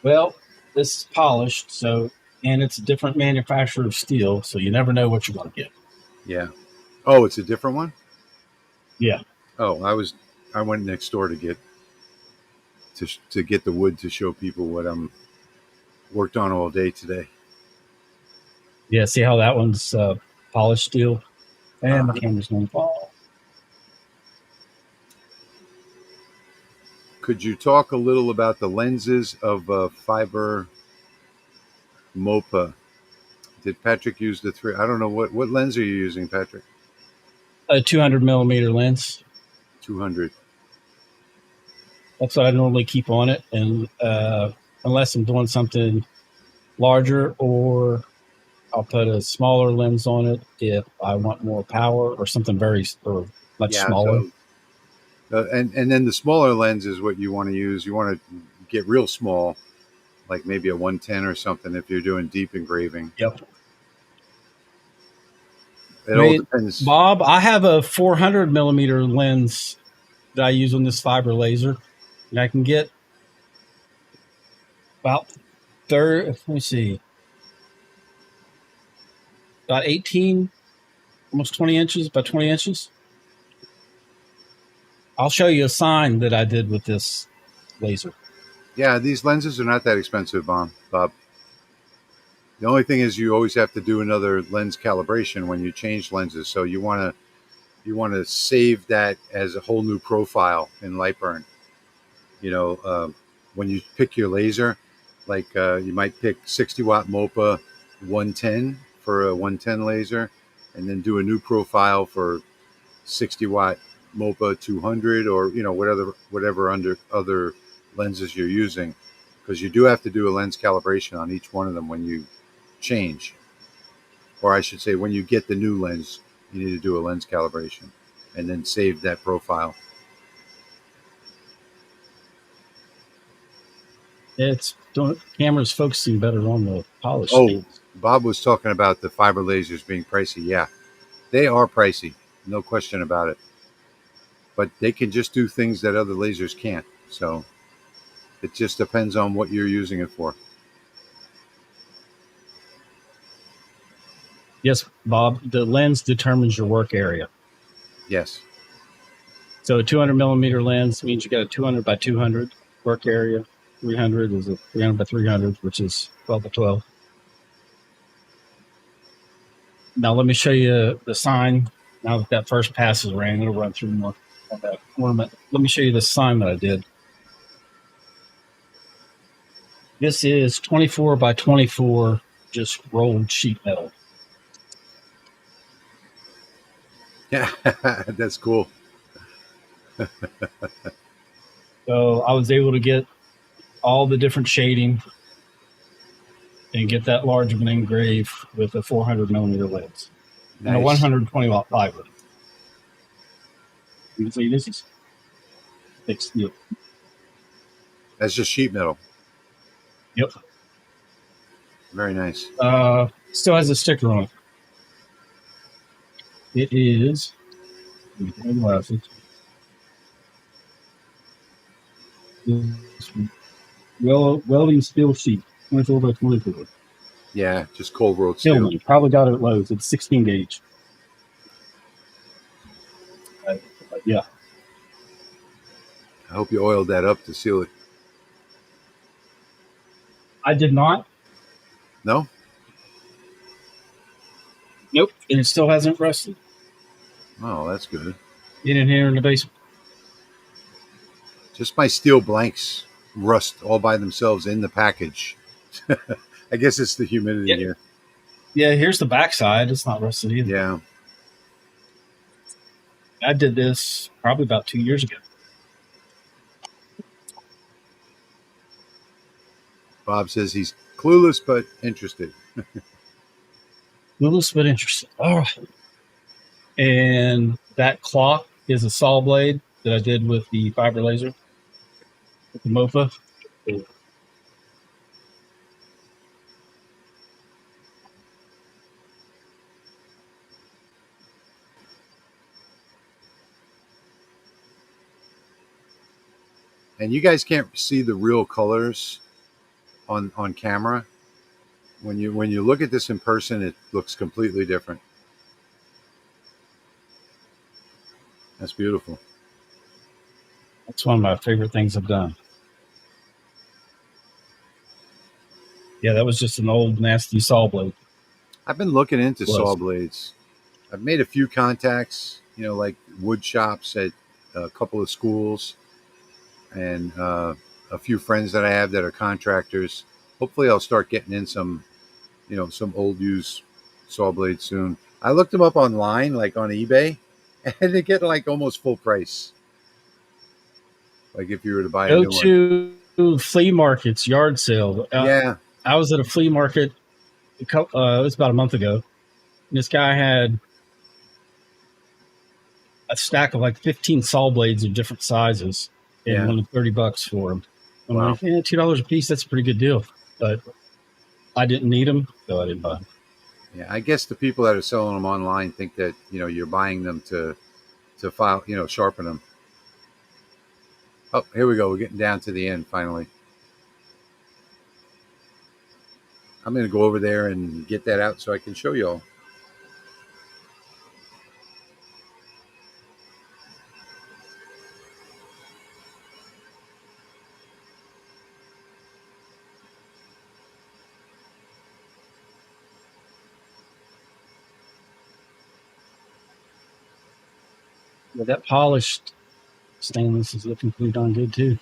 Well, this is polished, and it's a different manufacturer of steel, so you never know what you're going to get. Yeah. Oh, it's a different one? Yeah. Oh, I went next door to get the wood to show people what I'm worked on all day today. Yeah, see how that one's polished steel? And the camera's going to fall. Could you talk a little about the lenses of fiber MOPA? Did Patrick use the 3? I don't know what lens are you using, Patrick? A 200 millimeter lens. 200. That's what I normally keep on it, and unless I'm doing something larger, or I'll put a smaller lens on it if I want more power or something much smaller. So, and then the smaller lens is what you want to use. You want to get real small, like maybe a 110 or something if you're doing deep engraving. Yep. It all depends. Bob, I have a 400 millimeter lens that I use on this fiber laser, and I can get about let me see, about 18, almost 20 inches, about 20 inches. I'll show you a sign that I did with this laser. Yeah, these lenses are not that expensive, Bob. The only thing is you always have to do another lens calibration when you change lenses. So you want to save that as a whole new profile in Lightburn. when you pick your laser, like you might pick 60 watt MOPA 110 for a 110 laser, and then do a new profile for 60 watt MOPA 200, or whatever under other lenses you're using, because you do have to do a lens calibration on each one of them when you change, or I should say when you get the new lens, you need to do a lens calibration and then save that profile. Camera's focusing better on the polish Oh, speeds. Bob was talking about the fiber lasers being pricey. Yeah, they are pricey, no question about it. But they can just do things that other lasers can't. So it just depends on what you're using it for. Yes, Bob, the lens determines your work area. Yes. So a 200 millimeter lens means you got a 200 by 200 work area. 300 is a 300 by 300, which is 12 by 12. Now let me show you the sign. Now that first pass is ran, I'm going to run through more on that. Let me show you the sign that I did. This is 24 by 24, just rolled sheet metal. Yeah, that's cool. So I was able to get all the different shading and get that large of an engrave with a 400 millimeter lens and a Nice. 120 watt fiber. You can see this is thick steel. That's just sheet metal. Yep. Very nice. Still has a sticker on it. It is. Glasses. Welding steel sheet, 24 by 24. Yeah, just cold rolled steel. Hillman, probably got it at Lowe's. It's 16 gauge. Yeah. I hope you oiled that up to seal it. I did not. No? Nope. And it still hasn't rusted. Oh, that's good. In here in the basement. Just my steel blanks rust all by themselves in the package. I guess it's the humidity here. Yeah, here's the backside. It's not rusted either. Yeah. I did this probably about 2 years ago. Bob says he's clueless but interested. Clueless but interested. All right. And that clock is a saw blade that I did with the fiber laser, with the MOPA. And you guys can't see the real colors on camera. When you look at this in person, it looks completely different. That's beautiful. That's one of my favorite things I've done. Yeah, that was just an old nasty saw blade. I've been looking into saw blades. I've made a few contacts, like wood shops at a couple of schools, and a few friends that I have that are contractors. Hopefully I'll start getting in some old used saw blades soon. I looked them up online, like on eBay, and they get like almost full price. Like if you were to buy a new one. Go to flea markets, yard sale. Yeah. I was at a flea market, it was about a month ago. And this guy had a stack of like 15 saw blades of different sizes and wanted $30 for them. I'm like, $2 a piece, that's a pretty good deal. But I didn't need them, so I didn't buy them. Yeah, I guess the people that are selling them online think that you're buying them to file, sharpen them. Oh, here we go. We're getting down to the end finally. I'm going to go over there and get that out so I can show y'all. Yeah, that polished stainless is looking pretty darn good too.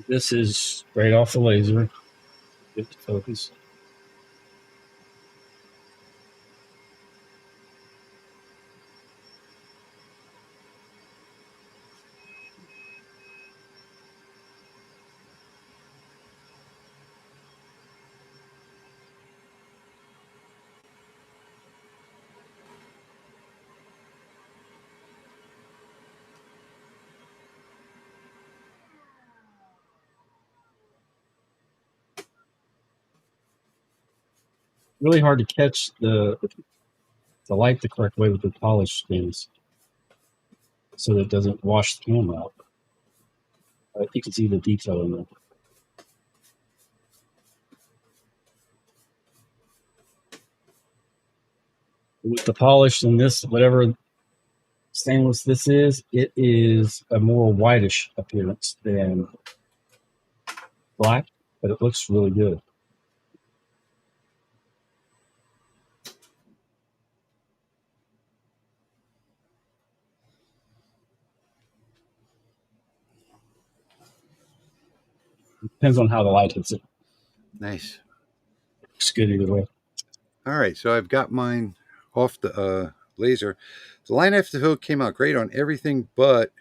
This is straight off the laser. Get to focus. Really hard to catch the light the correct way with the polish skins so that it doesn't wash the camera out. You can see the detail in there. With the polish and this, whatever stainless this is, it is a more whitish appearance than black, but it looks really good. Depends on how the light hits it. Nice. Looks good either way. All right, so I've got mine off the laser. The line after fill came out great on everything but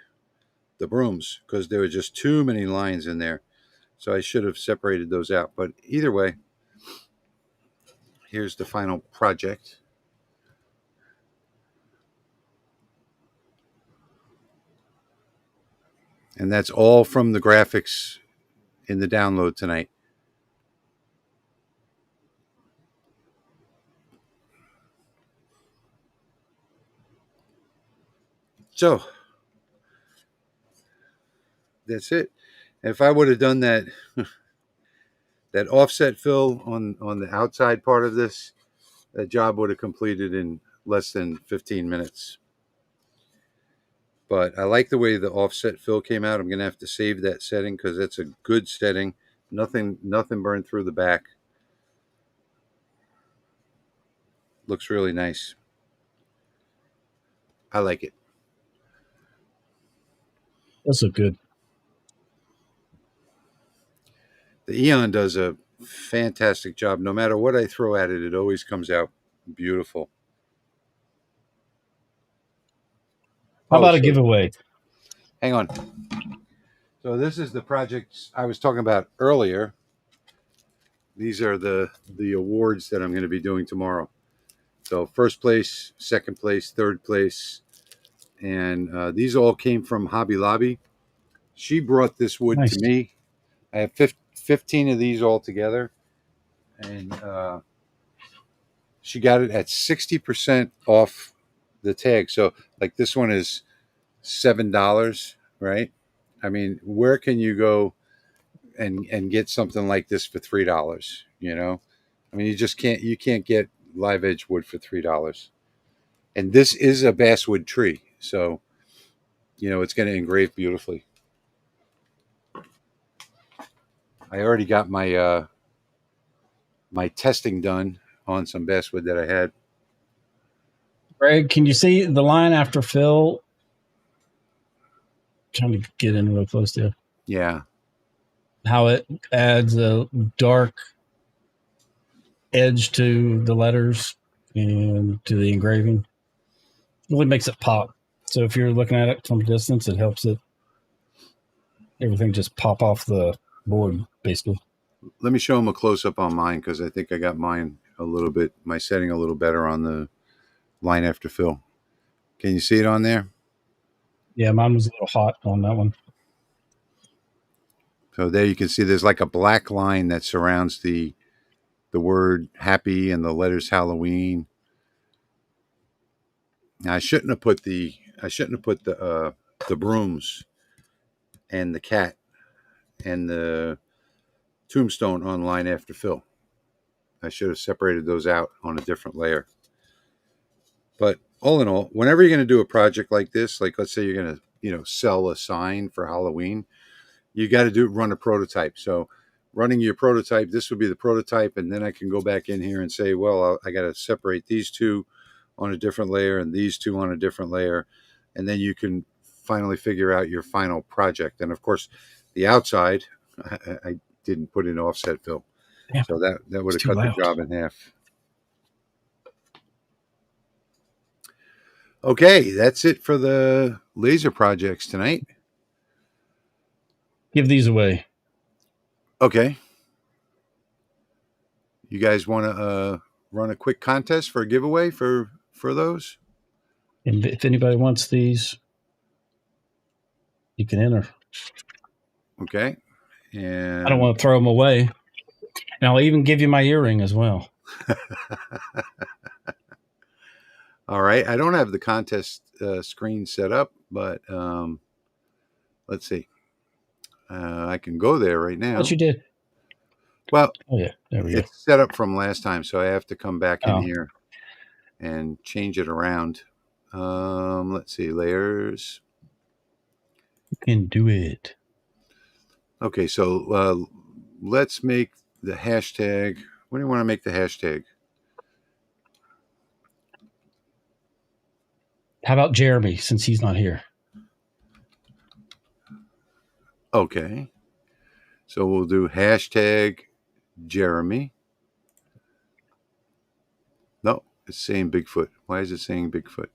the brooms because there were just too many lines in there. So I should have separated those out. But either way, here's the final project. And that's all from the graphics in the download tonight. So that's it. If I would have done that that offset fill on the outside part of this, that job would have completed in less than 15 minutes. But I like the way the offset fill came out. I'm going to have to save that setting because that's a good setting. Nothing burned through the back. Looks really nice. I like it. Those look good. The Eon does a fantastic job. No matter what I throw at it, it always comes out beautiful. How about a giveaway? Hang on. So this is the project I was talking about earlier. These are the awards that I'm going to be doing tomorrow. So first place, second place, third place, and these all came from Hobby Lobby. She brought this wood Nice. to me. I have 15 of these all together, and she got it at 60% off the tag. So like this one is $7, right? I mean, where can you go and get something like this for $3? You know, I mean, you can't get live edge wood for $3. And this is a basswood tree, so you know it's going to engrave beautifully. I already got my my testing done on some basswood that I had. Greg, can you see the line after fill? Trying to get in real close there. Yeah. How it adds a dark edge to the letters and to the engraving. It really makes it pop. So if you're looking at it from a distance, it helps it everything just pop off the board, basically. Let me show them a close up on mine because I think I got mine a little bit, my setting a little better on the line after fill. Can you see it on there? Yeah, mine was a little hot on that one. So there you can see there's like a black line that surrounds the word happy and the letters Halloween. Now I shouldn't have put the brooms and the cat and the tombstone on line after fill. I should have separated those out on a different layer. But all in all, whenever you're going to do a project like this, like let's say you're going to, sell a sign for Halloween, you got to run a prototype. So running your prototype, this would be the prototype. And then I can go back in here and say, well, I got to separate these two on a different layer and these two on a different layer. And then you can finally figure out your final project. And of course, the outside, I didn't put in offset fill. Damn, So that would it's have too cut the loud. job in half. Okay, that's it for the laser projects tonight. Give these away. Okay. You guys want to run a quick contest for a giveaway for those? And if anybody wants these, you can enter. Okay. And I don't want to throw them away. And I'll even give you my earring as well. all right. I don't have the contest screen set up, but let's see. I can go there right now. What you did? Well, oh yeah, there we go. It's set up from last time, so I have to come back in Oh. here and change it around. Let's see, layers. You can do it. Okay, so let's make the hashtag. What do you want to make the hashtag? How about Jeremy, since he's not here? Okay, so we'll do hashtag Jeremy. No, it's saying Bigfoot. Why is it saying Bigfoot?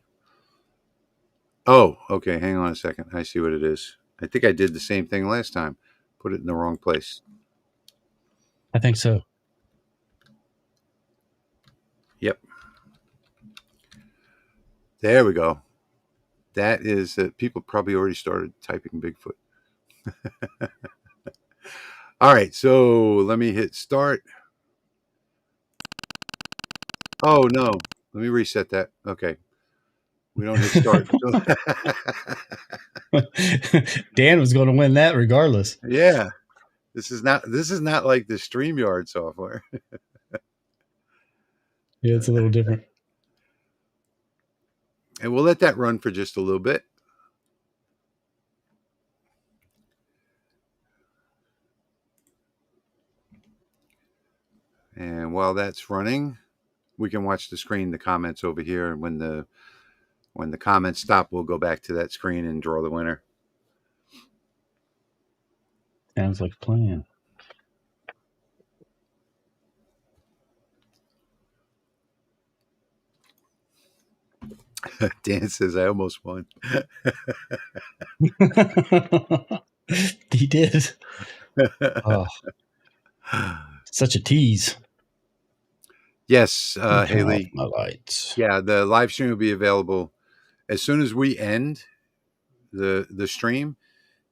Oh, okay. Hang on a second. I see what it is. I think I did the same thing last time. Put it in the wrong place. I think so. Yep. There we go. That is people probably already started typing Bigfoot. All right, so let me hit start. Oh, no. Let me reset that. Okay. We don't hit start. Dan was going to win that regardless. Yeah. This is not like the StreamYard software. Yeah, it's a little different. And we'll let that run for just a little bit. And while that's running, we can watch the screen, the comments over here. And when the comments stop, we'll go back to that screen and draw the winner. Sounds like a plan. Dan says, I almost won. He did. Oh, such a tease. Yes, Haley. My lights. Yeah, the live stream will be available as soon as we end the stream.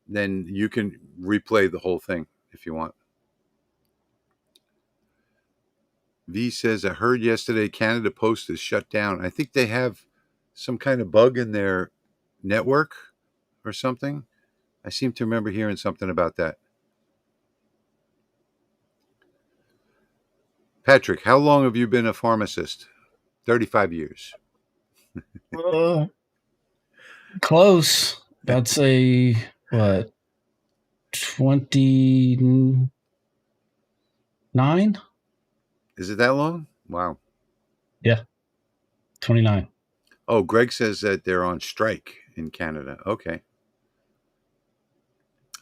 Then you can replay the whole thing if you want. V says, I heard yesterday Canada Post is shut down. I think they have some kind of bug in their network or something. I seem to remember hearing something about that. Patrick, how long have you been a pharmacist? 35 years. Close. I'd say, what, 29? Is it that long? Wow. Yeah, 29. Oh, Greg says that they're on strike in Canada. Okay.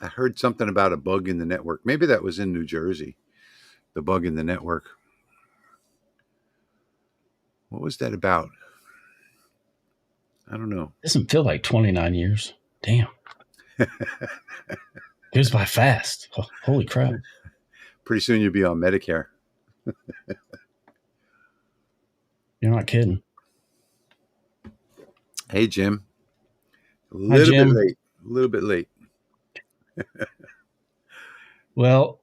I heard something about a bug in the network. Maybe that was in New Jersey, the bug in the network. What was that about? I don't know. Doesn't feel like 29 years. Damn. Goes by fast. Oh, holy crap. Pretty soon you'll be on Medicare. You're not kidding. Hey, Jim. A Hi, Jim. bit late. A little bit late. Well,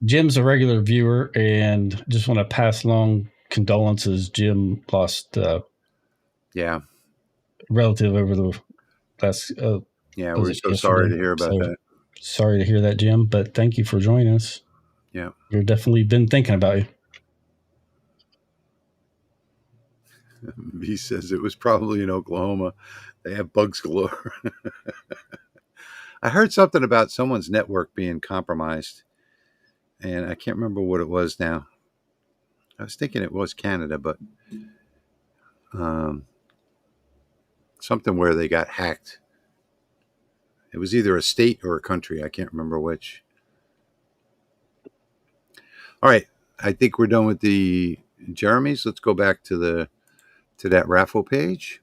Jim's a regular viewer, and just want to pass along condolences. Jim lost Yeah. relative over the last Yeah, we're so sorry to hear about that. Sorry to hear that, Jim, but thank you for joining us. Yeah. We've definitely been thinking about you. He says it was probably in Oklahoma. They have bugs galore. I heard something about someone's network being compromised, and I can't remember what it was now. I was thinking it was Canada, but something where they got hacked It was either a state or a country. I can't remember which. All right. I think we're done with the Jeremy's. Let's go back to that raffle page.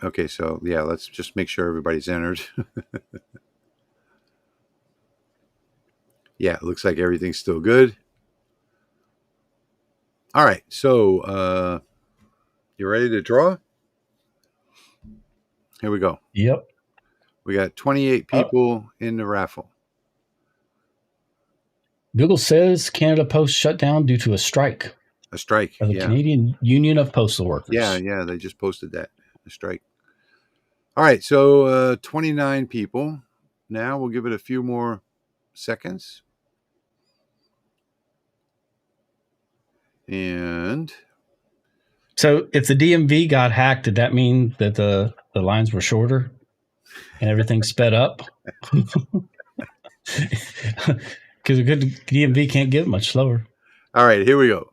Okay, so yeah, let's just make sure everybody's entered. Yeah, it looks like everything's still good. All right, so you ready to draw? Here we go. Yep. We got 28 people in the raffle. Google says Canada Post shut down due to a strike A strike. of the Yeah. Canadian Union of Postal Workers. Yeah, they just posted that. A strike. All right, so 29 people. Now we'll give it a few more seconds. And so if the DMV got hacked, did that mean that the lines were shorter and everything sped up? Because a good DMV can't get much slower. All right, here we go.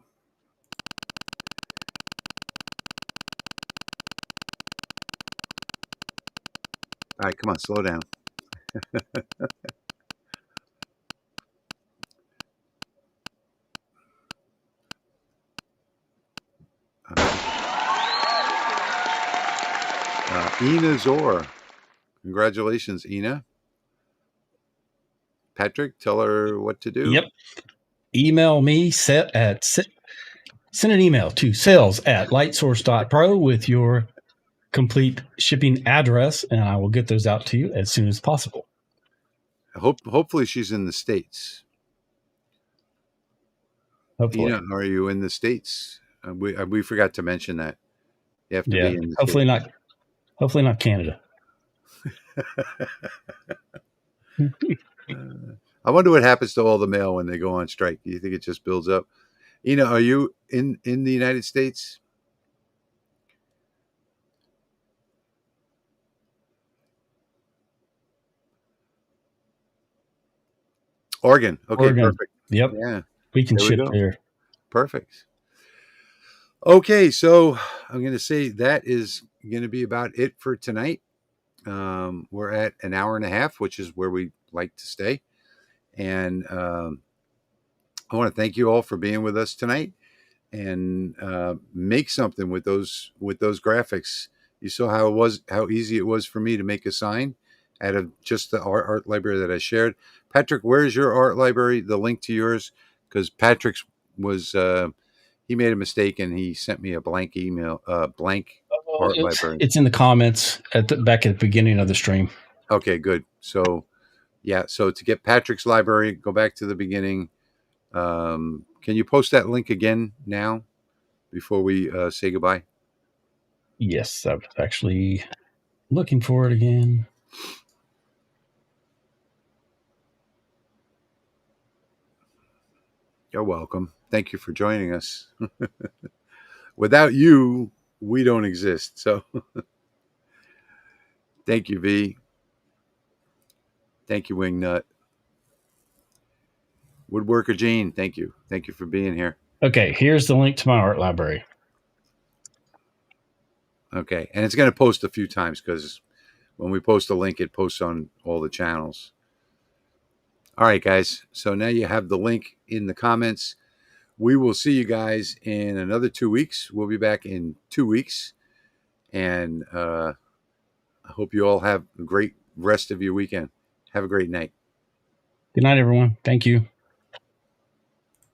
All right, come on, slow down. Ina Zor. Congratulations, Ina. Patrick, tell her what to do. Yep. Email me, send an email to sales@lightsource.pro with your complete shipping address, and I will get those out to you as soon as possible. Hopefully she's in the States. Hopefully. Ina, are you in the States? We forgot to mention that. You have to be in the hopefully States. Hopefully not Canada. I wonder what happens to all the mail when they go on strike. Do you think it just builds up? Ina, are you in the United States? Oregon. Okay, Oregon. perfect. Yep. Yeah. We can ship there. Perfect. Okay, so I'm going to say that is going to be about it for tonight. We're at an hour and a half, which is where we like to stay. And I want to thank you all for being with us tonight, and make something with those graphics. You saw how easy it was for me to make a sign out of just the art library that I shared. Patrick, where's your art library? The link to yours, because Patrick's was he made a mistake and he sent me a blank email, blank art library. It's in the comments back at the beginning of the stream. Okay, good. So yeah, so to get Patrick's library, go back to the beginning. Can you post that link again now before we say goodbye? Yes, I was actually looking for it again. You're welcome. Thank you for joining us. Without you, we don't exist. So thank you, V. Thank you, Wingnut. Woodworker Gene, thank you. Thank you for being here. Okay, here's the link to my art library. Okay, and it's going to post a few times because when we post a link, it posts on all the channels. All right, guys. So now you have the link in the comments. We will see you guys in another 2 weeks. We'll be back in 2 weeks. And I hope you all have a great rest of your weekend. Have a great night. Good night, everyone. Thank you.